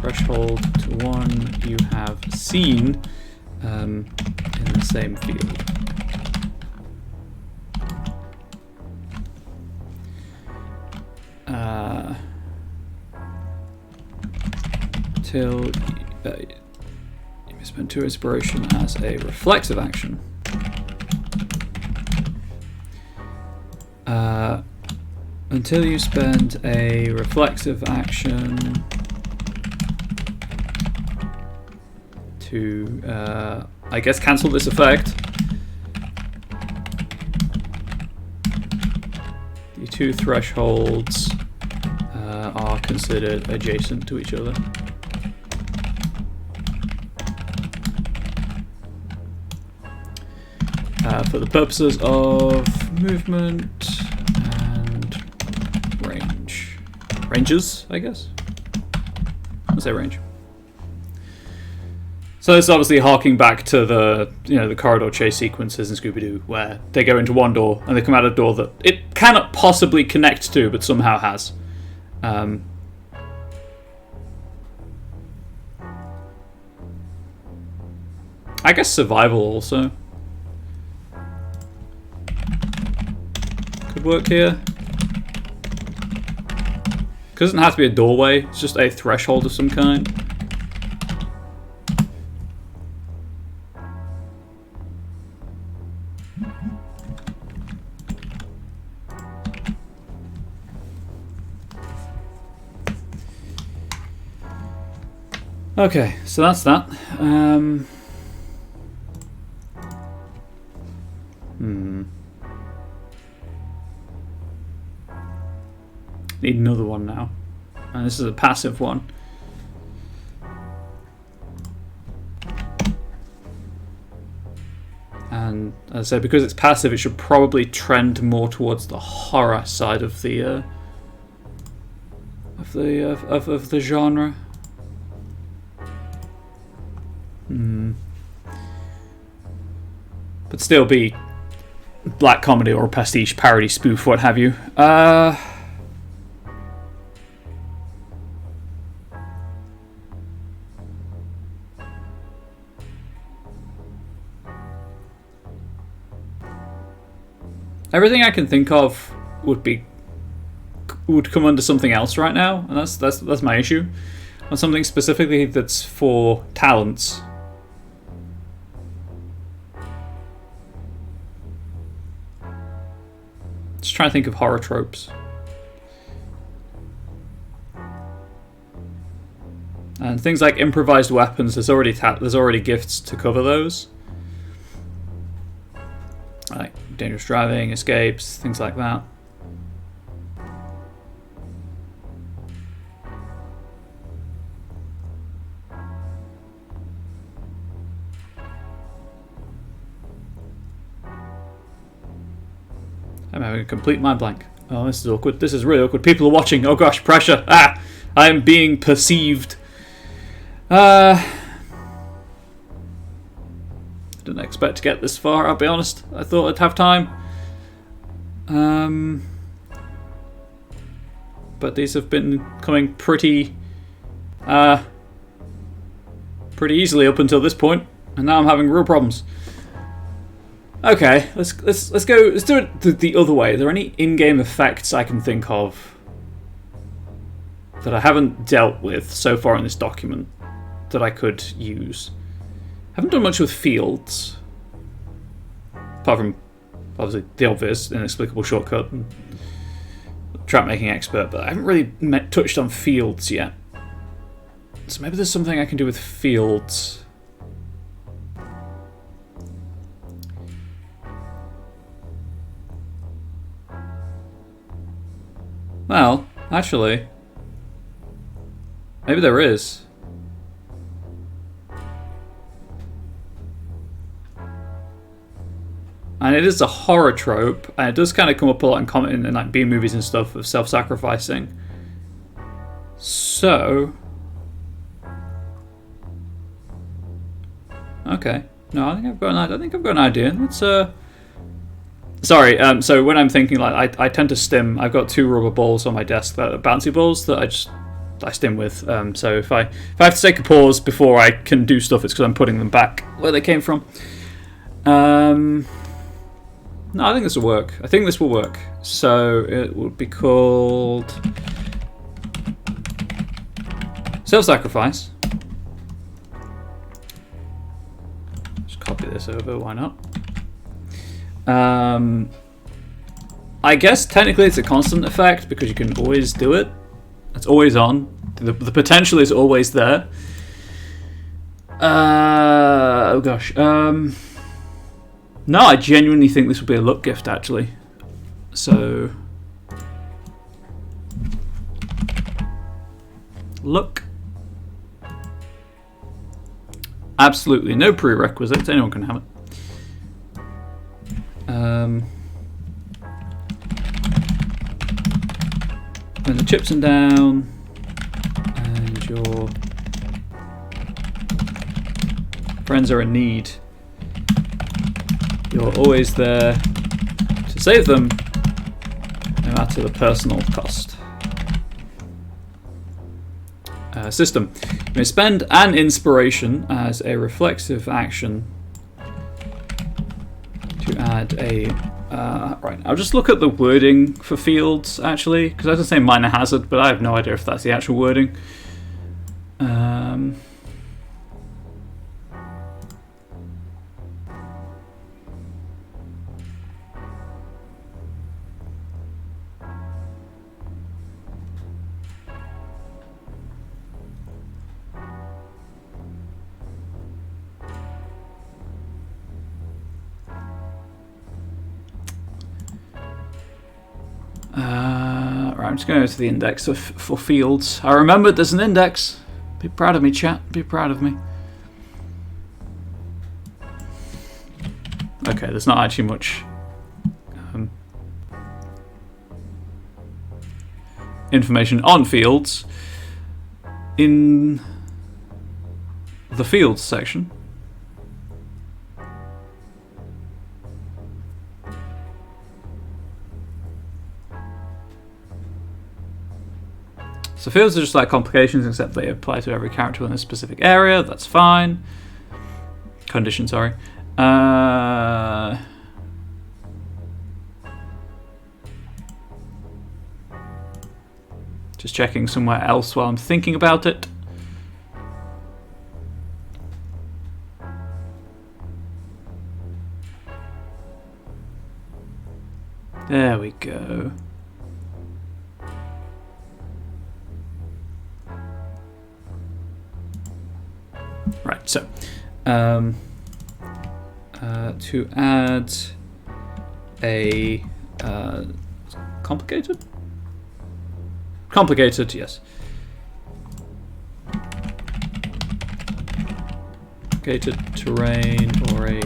threshold to one you have seen in the same field. Till you may spend 2 inspiration as a reflexive action. Until you spend a reflexive action to, I guess, cancel this effect. The 2 thresholds are considered adjacent to each other. For the purposes of movement and range. Ranges, I guess? Let's say range. So it's obviously harking back to the the corridor chase sequences in Scooby-Doo, where they go into one door and they come out a door that it cannot possibly connect to, but somehow has. I guess survival also could work here. It doesn't have to be a doorway, it's just a threshold of some kind. Okay, so that's that. Need another one now. And this is a passive one. And as I say, because it's passive, it should probably trend more towards the horror side of the genre. But still be black comedy or pastiche, parody, spoof, what have you. Everything I can think of would would come under something else right now, and that's my issue. On something specifically that's for talents. Just trying to think of horror tropes. And things like improvised weapons, there's already gifts to cover those. Like dangerous driving, escapes, things like that. I'm having a complete mind blank. Oh, this is awkward. This is really awkward. People are watching. Oh gosh, pressure. Ah! I am being perceived. Didn't expect to get this far, I'll be honest. I thought I'd have time. But these have been coming pretty easily up until this point, and now I'm having real problems. Okay, let's do it the other way. Are there any in-game effects I can think of that I haven't dealt with so far in this document that I could use? I haven't done much with fields, apart from obviously the obvious inexplicable shortcut and trap making expert, but I haven't really touched on fields yet. So maybe there's something I can do with fields. Well, actually, maybe there is. And it is a horror trope, and it does kind of come up a lot in comment in like B movies and stuff of self-sacrificing. So, okay, no, I think I've got an idea. Let's sorry. So when I'm thinking, like, I tend to stim. I've got 2 rubber balls on my desk that are bouncy balls that I stim with. So if I have to take a pause before I can do stuff, it's because I'm putting them back where they came from. No, I think this will work. I think this will work. So it would be called self-sacrifice. Just copy this over, why not? I guess technically it's a constant effect because you can always do it. It's always on. The potential is always there. Oh gosh. No, I genuinely think this would be a luck gift, actually. So, luck. Absolutely no prerequisites. Anyone can have it. When the chips are down, and your friends are in need, you're always there to save them, no matter the personal cost. System. You may spend an inspiration as a reflexive action to add a... right, I'll just look at the wording for fields, actually, because I was going to say minor hazard, but I have no idea if that's the actual wording. Right, I'm just going to go to the index for fields. I remembered there's an index. Be proud of me, chat. Be proud of me. Okay, there's not actually much information on fields in the fields section. So fields are just like complications, except they apply to every character in a specific area. That's fine. Condition, sorry. Just checking somewhere else while I'm thinking about it. There we go. Right, so to add a complicated, yes. Complicated terrain or a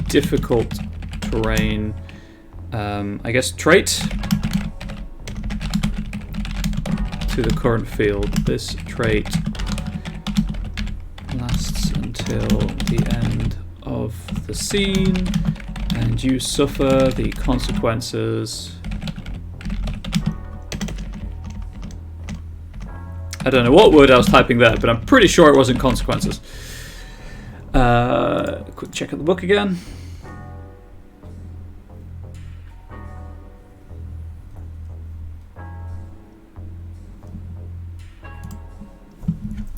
difficult terrain, I guess trait to the current field. This trait lasts until the end of the scene, and you suffer the consequences. I don't know what word I was typing there, but I'm pretty sure it wasn't consequences. Quick check of the book again.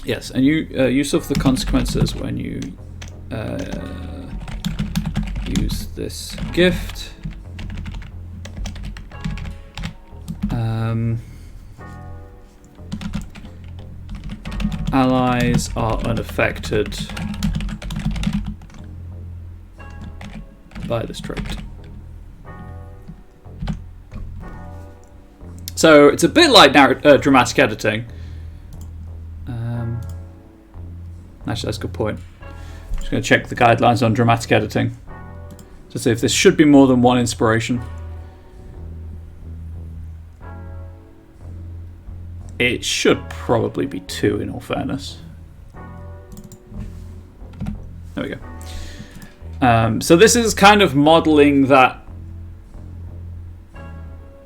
Yes, and you suffer the consequences when you use this gift. Allies are unaffected by this trait. So it's a bit like dramatic editing. Actually, that's a good point. Just going to check the guidelines on dramatic editing to see if this should be more than one inspiration. It should probably be 2, in all fairness. There we go. So this is kind of modeling that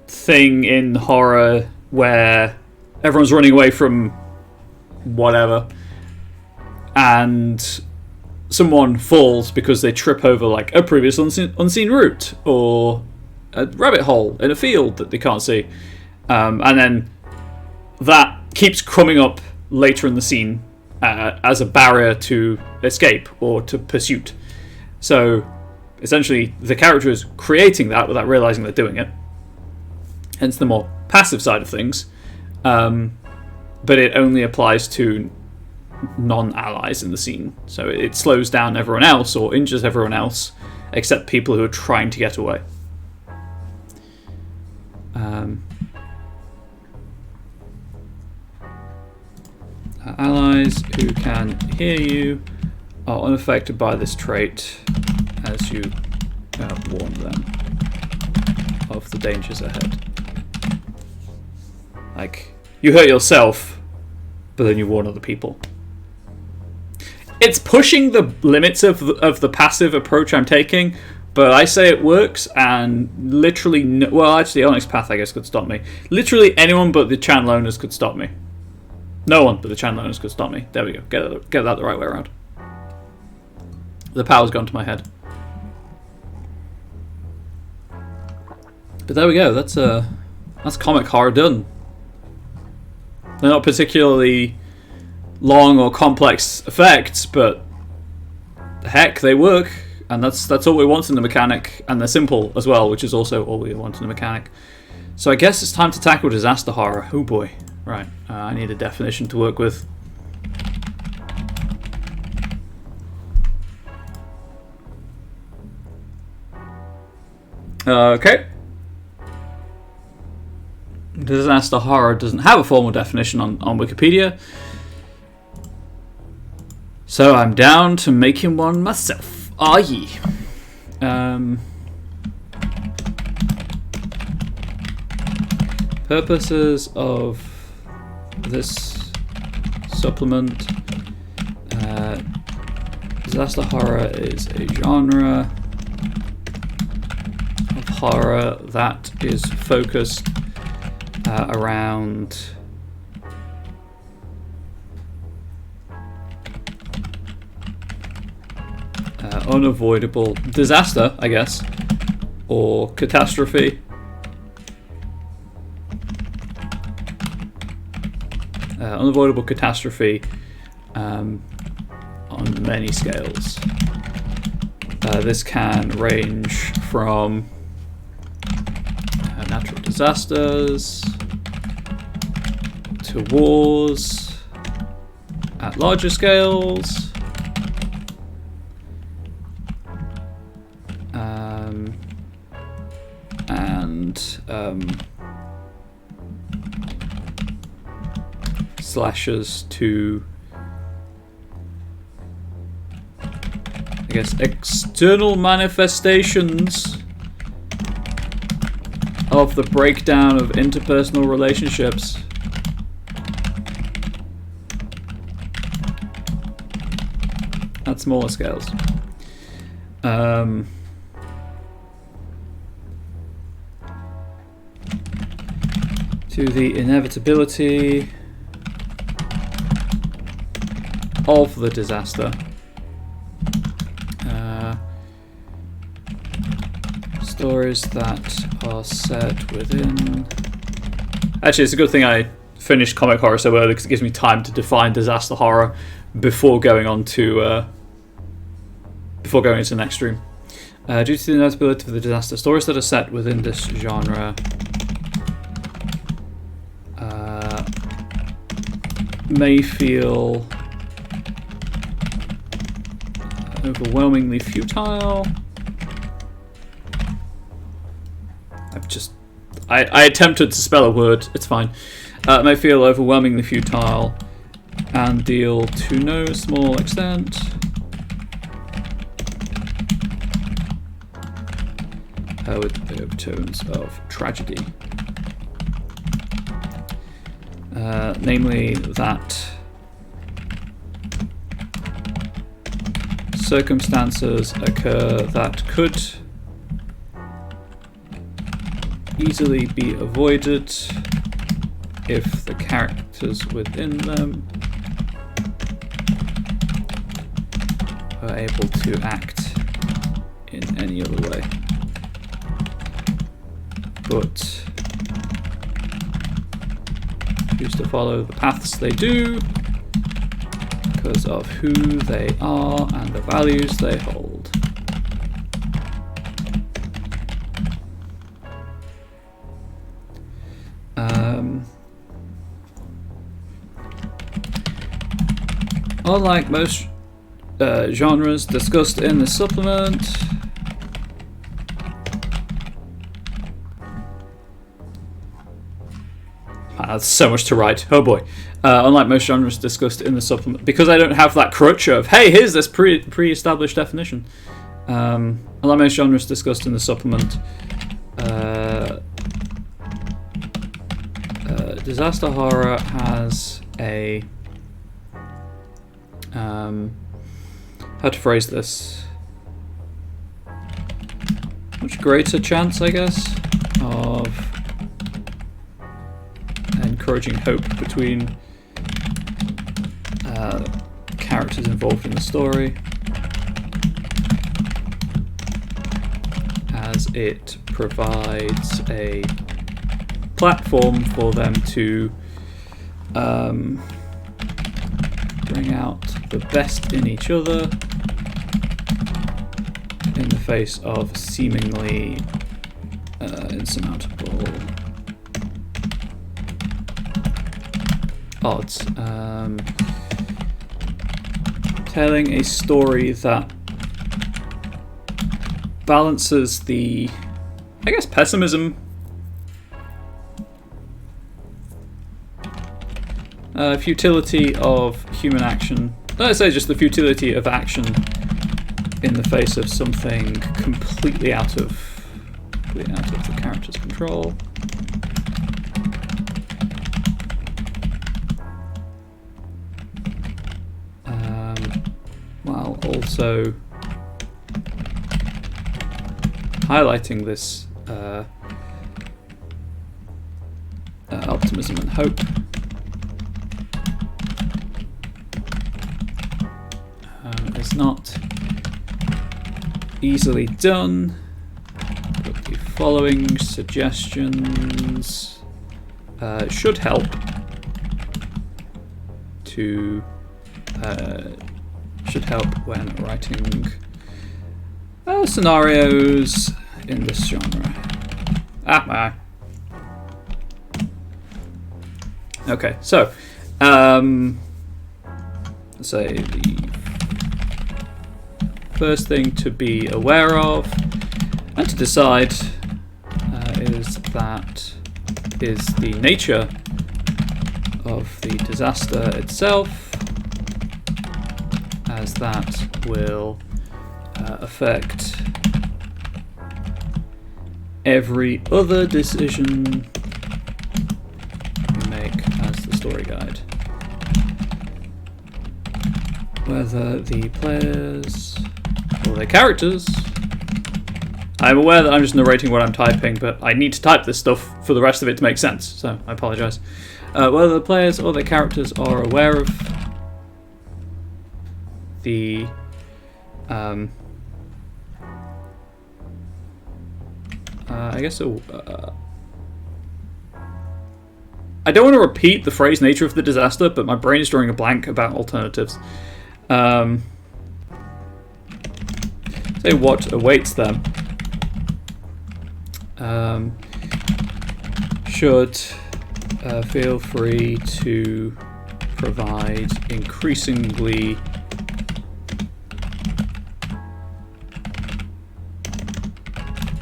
thing in horror where everyone's running away from whatever, and someone falls because they trip over like a previous unseen route or a rabbit hole in a field that they can't see, and then that keeps coming up later in the scene as a barrier to escape or to pursuit. So essentially the character is creating that without realizing they're doing it, hence the more passive side of things, but it only applies to non-allies in the scene. So it slows down everyone else or injures everyone else except people who are trying to get away. Allies who can hear you are unaffected by this trait as you warn them of the dangers ahead. Like, you hurt yourself, but then you warn other people. It's pushing the limits of the passive approach I'm taking, but I say it works, and literally, well, actually, Onyx Path, I guess, could stop me. Literally anyone but the channel owners could stop me. No one but the channel owners could stop me. There we go. Get that the right way around. The power's gone to my head. But there we go. That's comic horror done. They're not particularly long or complex effects, but heck, they work, and that's all we want in the mechanic, and they're simple as well, which is also all we want in the mechanic. So I guess it's time to tackle disaster horror. Oh boy. Right, I need a definition to work with. Okay. Disaster horror doesn't have a formal definition on Wikipedia, so I'm down to making one myself. Ah, ye. Purposes of this supplement. Disaster horror is a genre of horror that is focused around unavoidable disaster, I guess, or catastrophe, unavoidable catastrophe on many scales. This can range from natural disasters to wars at larger scales, and slashes to, I guess, external manifestations of the breakdown of interpersonal relationships. At smaller scales. To the inevitability of the disaster. Stories that are set within... Actually, it's a good thing I finished comic horror so early because it gives me time to define disaster horror before going on to into the next stream. Due to the inevitability of the disaster, stories that are set within this genre may feel overwhelmingly futile. I attempted to spell a word, it's fine. May feel overwhelmingly futile and deal to no small extent with the overtones of tragedy. Namely that circumstances occur that could easily be avoided if the characters within them are able to act in any other way. But choose to follow the paths they do because of who they are and the values they hold. Unlike most genres discussed in the supplement, that's so much to write. Oh boy. Unlike most genres discussed in the supplement, because I don't have that crutch of, hey, here's this pre-established definition. Unlike most genres discussed in the supplement, disaster horror has a how to phrase this? Much greater chance, I guess, of encouraging hope between characters involved in the story, as it provides a platform for them to bring out the best in each other in the face of seemingly insurmountable odds. Telling a story that balances the, I guess, pessimism, futility of human action. Let's say just the futility of action in the face of something completely out of the character's control. While also highlighting this optimism and hope. It's not easily done, but the following suggestions should help to should help when writing scenarios in this genre. Okay, so let's say the first thing to be aware of and to decide is the nature of the disaster itself, as that will affect every other decision you make as the story guide. Whether the players or their characters, I'm aware that I'm just narrating what I'm typing, but I need to type this stuff for the rest of it to make sense, so I apologise. Whether the players or their characters are aware of the I guess I don't want to repeat the phrase nature of the disaster, but my brain is drawing a blank about alternatives. Say what awaits them. Should feel free to provide increasingly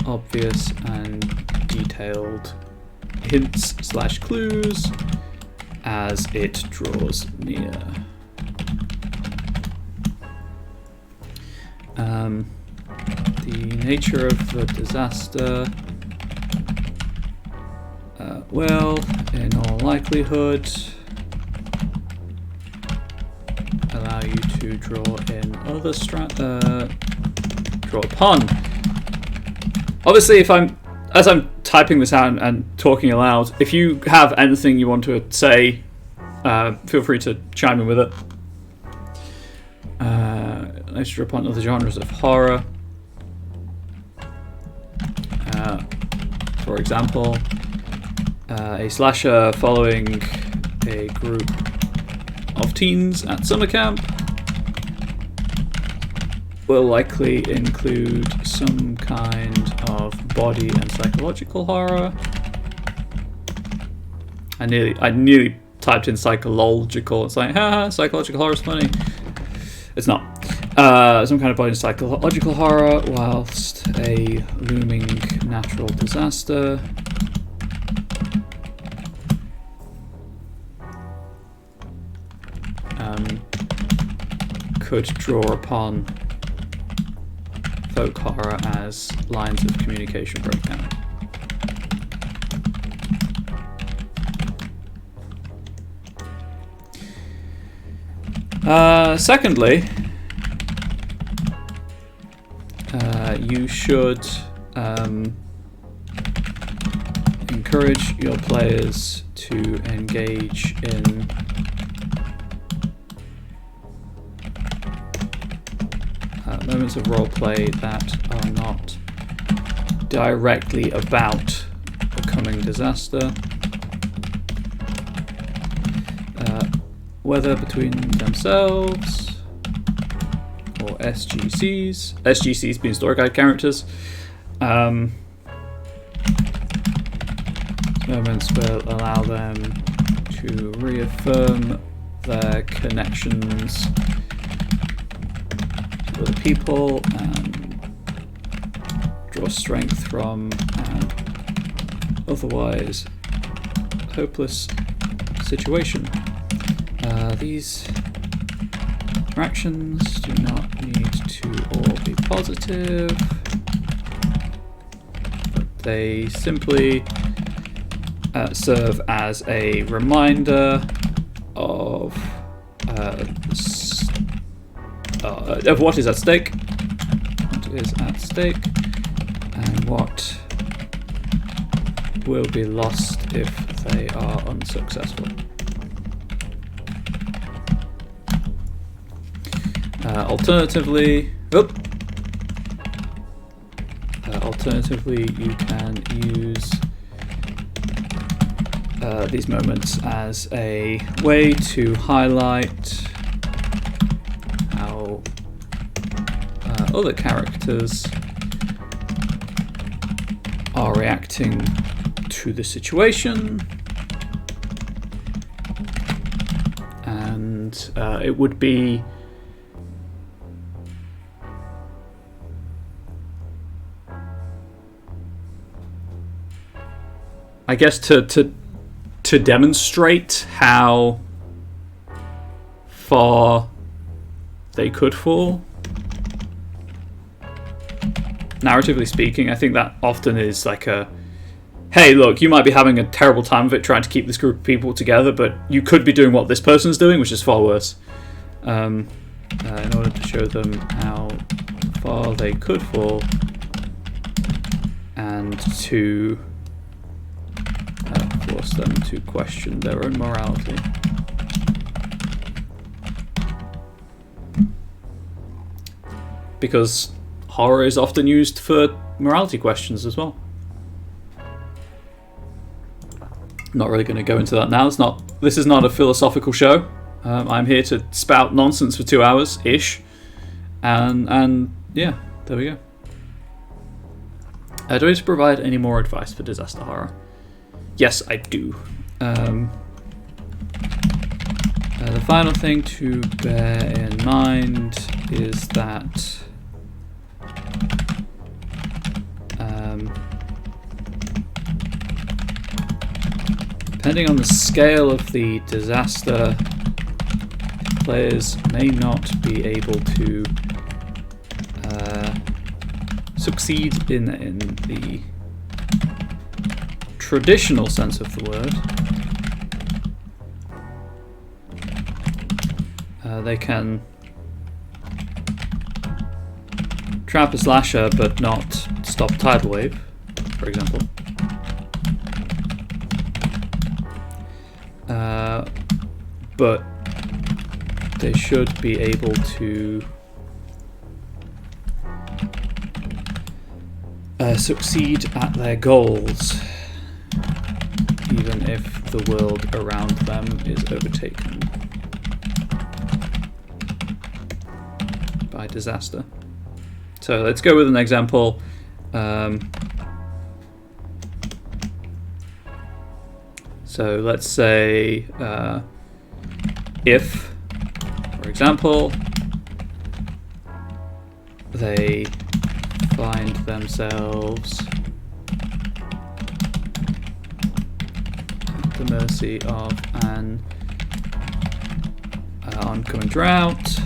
obvious and detailed hints/clues as it draws near. The nature of the disaster will, in all likelihood, allow you to draw in other draw upon. Obviously, as I'm typing this out and talking aloud, if you have anything you want to say, feel free to chime in with it. Let's draw upon other genres of horror. For example, a slasher following a group of teens at summer camp will likely include some kind of body and psychological horror. I nearly typed in psychological. It's like, haha, psychological horror is funny. It's not. Some kind of body and psychological horror, whilst a looming natural disaster could draw upon folk horror as lines of communication broke down. Secondly, you should encourage your players to engage in moments of roleplay that are not directly about the coming disaster, whether between themselves or SGCs. SGCs being story guide characters. Moments will allow them to reaffirm their connections to other people and draw strength from an otherwise hopeless situation. These interactions do not need to all be positive, but they simply serve as a reminder of what is at stake, and what will be lost if they are unsuccessful. Alternatively, you can use these moments as a way to highlight how other characters are reacting to the situation, and it would be I guess to demonstrate how far they could fall. Narratively speaking, I think that often is like a, hey, look, you might be having a terrible time of it trying to keep this group of people together, but you could be doing what this person's doing, which is far worse. In order to show them how far they could fall, and to force them to question their own morality. Because horror is often used for morality questions as well. Not really going to go into that now. This is not a philosophical show. I'm here to spout nonsense for 2 hours ish, and yeah, there we go. Do I need to provide any more advice for disaster horror? Yes, I do. The final thing to bear in mind is that depending on the scale of the disaster, players may not be able to succeed in the traditional sense of the word. They can trap a slasher but not stop a tidal wave, for example. But they should be able to succeed at their goals, even if the world around them is overtaken by disaster. So let's go with an example. So let's say if, for example, they find themselves at the mercy of an oncoming drought.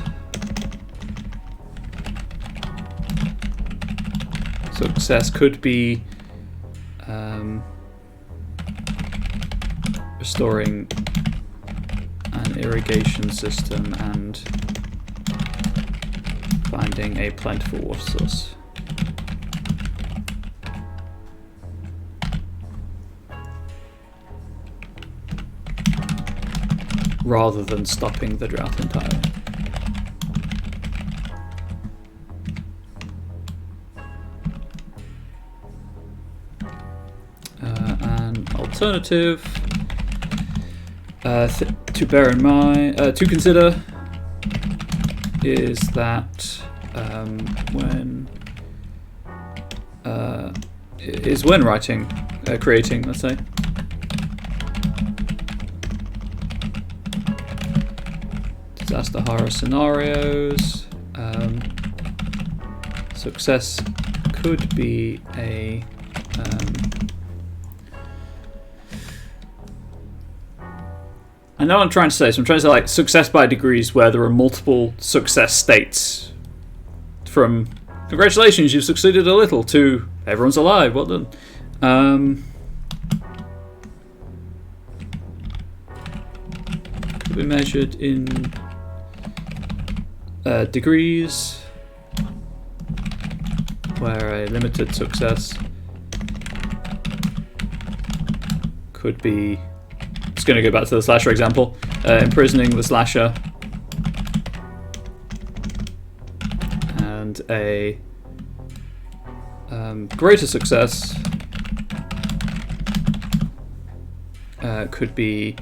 Success could be restoring an irrigation system and finding a plentiful water source. Rather than stopping the drought entirely. An alternative to bear in mind, to consider, is that when writing, creating, let's say, disaster horror scenarios, success could be a I know what I'm trying to say, so I'm trying to say like success by degrees where there are multiple success states, from congratulations, you've succeeded a little, to everyone's alive, well done. Could be measured in degrees, where a limited success could be, just going to go back to the slasher example, imprisoning the slasher, and a greater success could be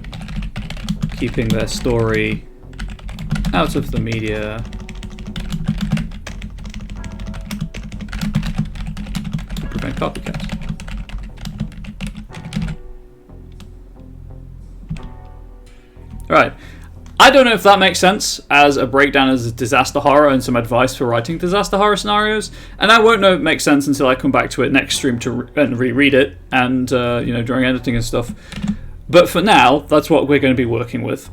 keeping their story out of the media to prevent copycats. Right. I don't know if that makes sense as a breakdown as a disaster horror and some advice for writing disaster horror scenarios, and I won't know if it makes sense until I come back to it next stream and reread it, and during editing and stuff. But for now, that's what we're going to be working with.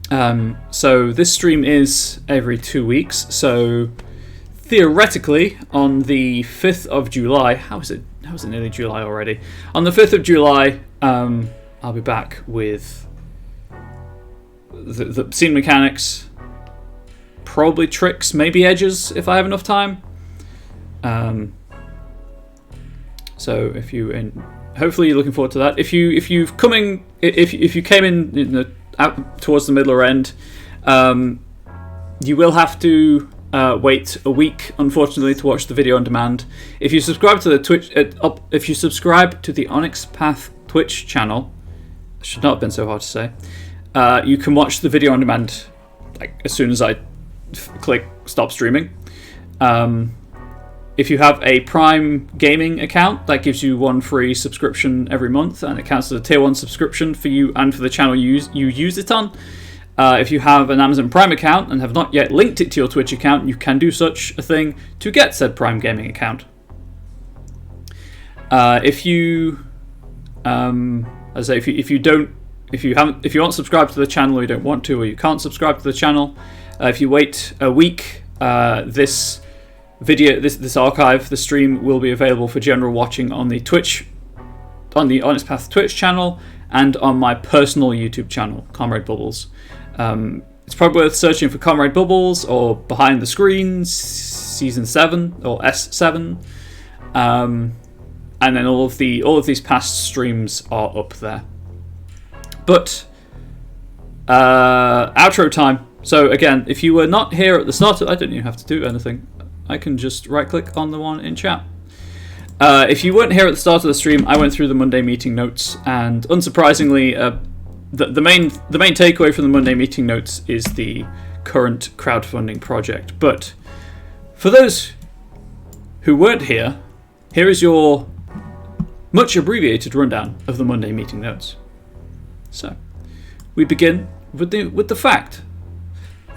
So this stream is every 2 weeks. So theoretically, on the 5th of July, how is it nearly July already? On the 5th of July, I'll be back with the scene mechanics, probably tricks, maybe edges if I have enough time. So if you hopefully you're looking forward to that. If you came in out towards the middle or end, you will have to wait a week, unfortunately, to watch the video on demand. If you subscribe to the if you subscribe to the Onyx Path Twitch channel, it should not have been so hard to say. You can watch the video on demand as soon as I click stop streaming. If you have a Prime Gaming account, that gives you one free subscription every month, and it counts as a tier 1 subscription for you and for the channel you use it on. If you have an Amazon Prime account and have not yet linked it to your Twitch account, you can do such a thing to get said Prime Gaming account. If you aren't subscribed to the channel, or you don't want to, or you can't subscribe to the channel, if you wait a week, this video, this archive, the stream will be available for general watching on the Onyx Path Twitch channel and on my personal YouTube channel, Comrade Bubbles. It's probably worth searching for Comrade Bubbles or Behind the Screens Season 7 or S7, and then all of these past streams are up there. But outro time. So again, if you were not here at the start, I don't even have to do anything. I can just right-click on the one in chat. If you weren't here at the start of the stream, I went through the Monday meeting notes, and unsurprisingly, the main takeaway from the Monday meeting notes is the current crowdfunding project. But for those who weren't here, here is your much abbreviated rundown of the Monday meeting notes. So, we begin with the fact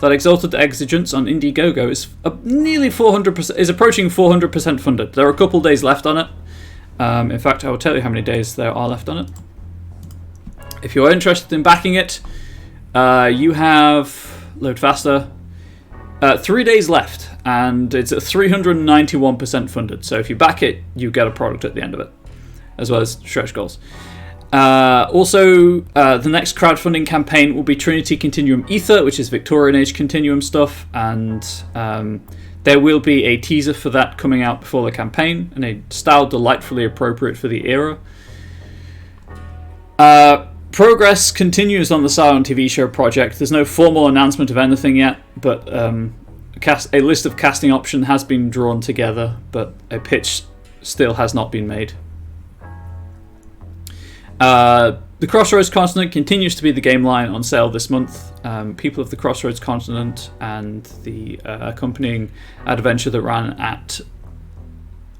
that Exalted Exigence on Indiegogo is nearly 400%, is approaching 400% funded. There are a couple days left on it. In fact, I will tell you how many days there are left on it. If you're interested in backing it, you have, load faster, 3 days left, and it's at 391% funded. So if you back it, you get a product at the end of it, as well as stretch goals. Also, the next crowdfunding campaign will be Trinity Continuum Ether, which is Victorian Age Continuum stuff, and there will be a teaser for that coming out before the campaign, and a style delightfully appropriate for the era. Progress continues on the Silent TV show project. There's no formal announcement of anything yet, but a list of casting options has been drawn together, but a pitch still has not been made. The Crossroads Continent continues to be the game line on sale this month. People of the Crossroads Continent and the accompanying adventure that ran at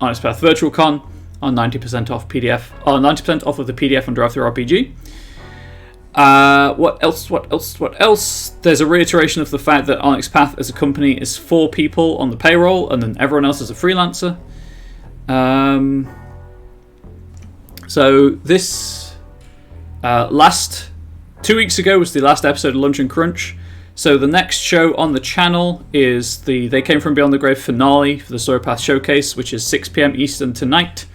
Onyx Path Virtual Con on 90% off PDF, or 90% off of the PDF on DriveThruRPG. What else? There's a reiteration of the fact that Onyx Path as a company is 4 people on the payroll, and then everyone else is a freelancer. So this last 2 weeks ago was the last episode of Lunch and Crunch. So the next show on the channel is the They Came From Beyond the Grave finale for the Story Path Showcase, which is 6 p.m. Eastern tonight.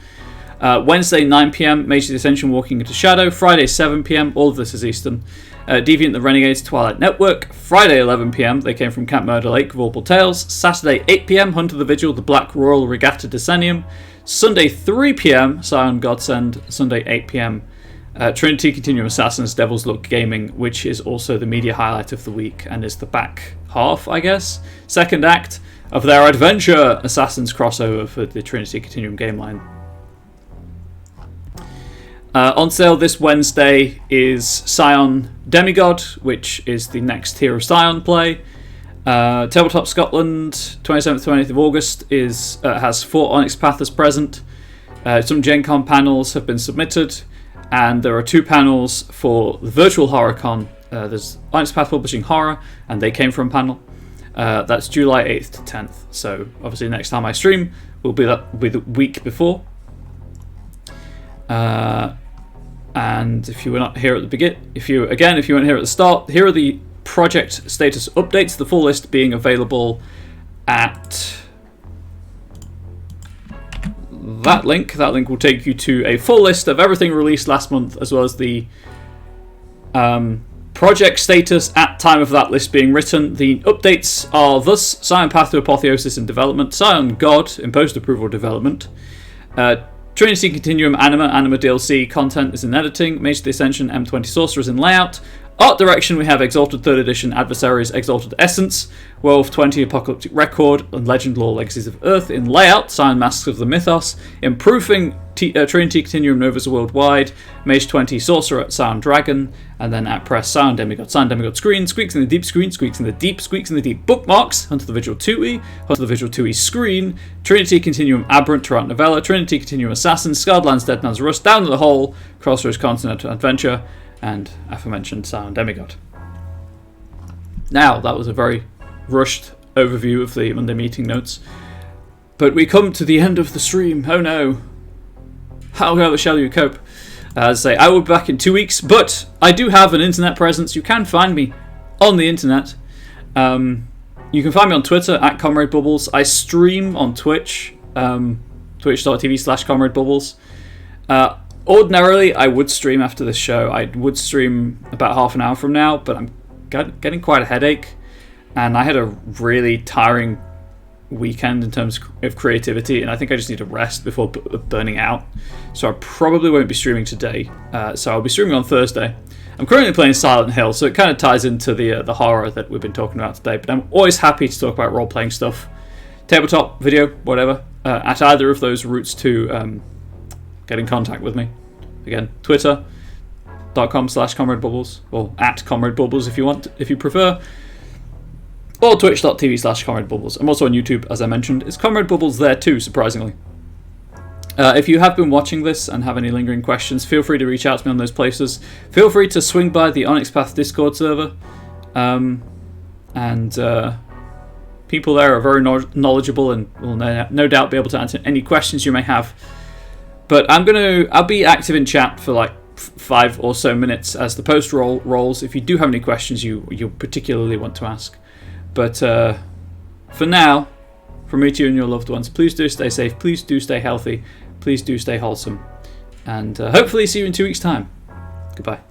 Wednesday 9 p.m. Major Ascension Walking into Shadow. Friday 7 p.m. All of this is Eastern. Deviant the Renegades Twilight Network. Friday 11 p.m. They Came From Camp Murder Lake, Vorpal Tales. Saturday 8 p.m. Hunter the Vigil, The Black Royal Regatta Decennium. Sunday 3 p.m. Scion Godsend. Sunday 8 p.m. Trinity Continuum Assassins Devil's Look Gaming, which is also the media highlight of the week and is the back half, I guess, second act of their adventure Assassins crossover for the Trinity Continuum game line. On sale this Wednesday is Scion Demigod, which is the next tier of Scion play. Tabletop Scotland, 27th to 20th of August, has 4 Onyx Pathers present. Some Gen Con panels have been submitted, and there are 2 panels for the virtual HorrorCon. There's Onyx Path Publishing Horror, and they came from a panel. That's July 8th to 10th. So obviously next time I stream will be the week before. And if you were not here at the beginning, if you weren't here at the start, here are the project status updates. The full list being available at that link. That link will take you to a full list of everything released last month, as well as the project status at time of that list being written. The updates are thus: Scion Path to Apotheosis in development, Scion God in post-approval development, Trinity Continuum Anima DLC content is in editing, Mage of the Ascension M20 Sorcerers in layout. Art direction, we have Exalted 3rd Edition Adversaries Exalted Essence, Werewolf 20 Apocalyptic Record, and Legend Lore Legacies of Earth in layout, Scion Masks of the Mythos, Improving Trinity Continuum Novas Worldwide, Mage 20 Sorcerer, Scion Dragon, and then at press Scion Demigod Screen, Squeaks in the Deep Screen, Squeaks in the Deep Bookmarks, Hunter the Visual 2E, Hunter the Visual 2E Screen, Trinity Continuum Aberrant Tarant Novella, Trinity Continuum Assassin, Scarred Lands Dead Man's Rust, Down to the Hole, Crossroads Continental Adventure, and aforementioned Scion Demigod. Now, that was a very rushed overview of the Monday meeting notes, but we come to the end of the stream. Oh no. How shall you cope? As I say, I will be back in 2 weeks, but I do have an internet presence. You can find me on the internet. You can find me on Twitter at Comrade Bubbles. I stream on Twitch, twitch.tv/Comrade Bubbles. Ordinarily, I would stream after this show. I would stream about half an hour from now, but I'm getting quite a headache, and I had a really tiring weekend in terms of creativity, and I think I just need to rest before burning out. So I probably won't be streaming today. So I'll be streaming on Thursday. I'm currently playing Silent Hill, so it kind of ties into the horror that we've been talking about today. But I'm always happy to talk about role-playing stuff, tabletop, video, whatever, at either of those routes to get in contact with me. Again, twitter.com/Comrade Bubbles, or at Comrade Bubbles if you prefer, or twitch.tv/Comrade Bubbles. I'm also on YouTube, as I mentioned. It's Comrade Bubbles there too, surprisingly. If you have been watching this and have any lingering questions, feel free to reach out to me on those places. Feel free to swing by the Onyx Path Discord server, and people there are very knowledgeable and will no doubt be able to answer any questions you may have. But I'll be active in chat for like 5 or so minutes as the post rolls. If you do have any questions you particularly want to ask. But for now, from me to you and your loved ones, please do stay safe, please do stay healthy, please do stay wholesome, and hopefully see you in 2 weeks' time. Goodbye.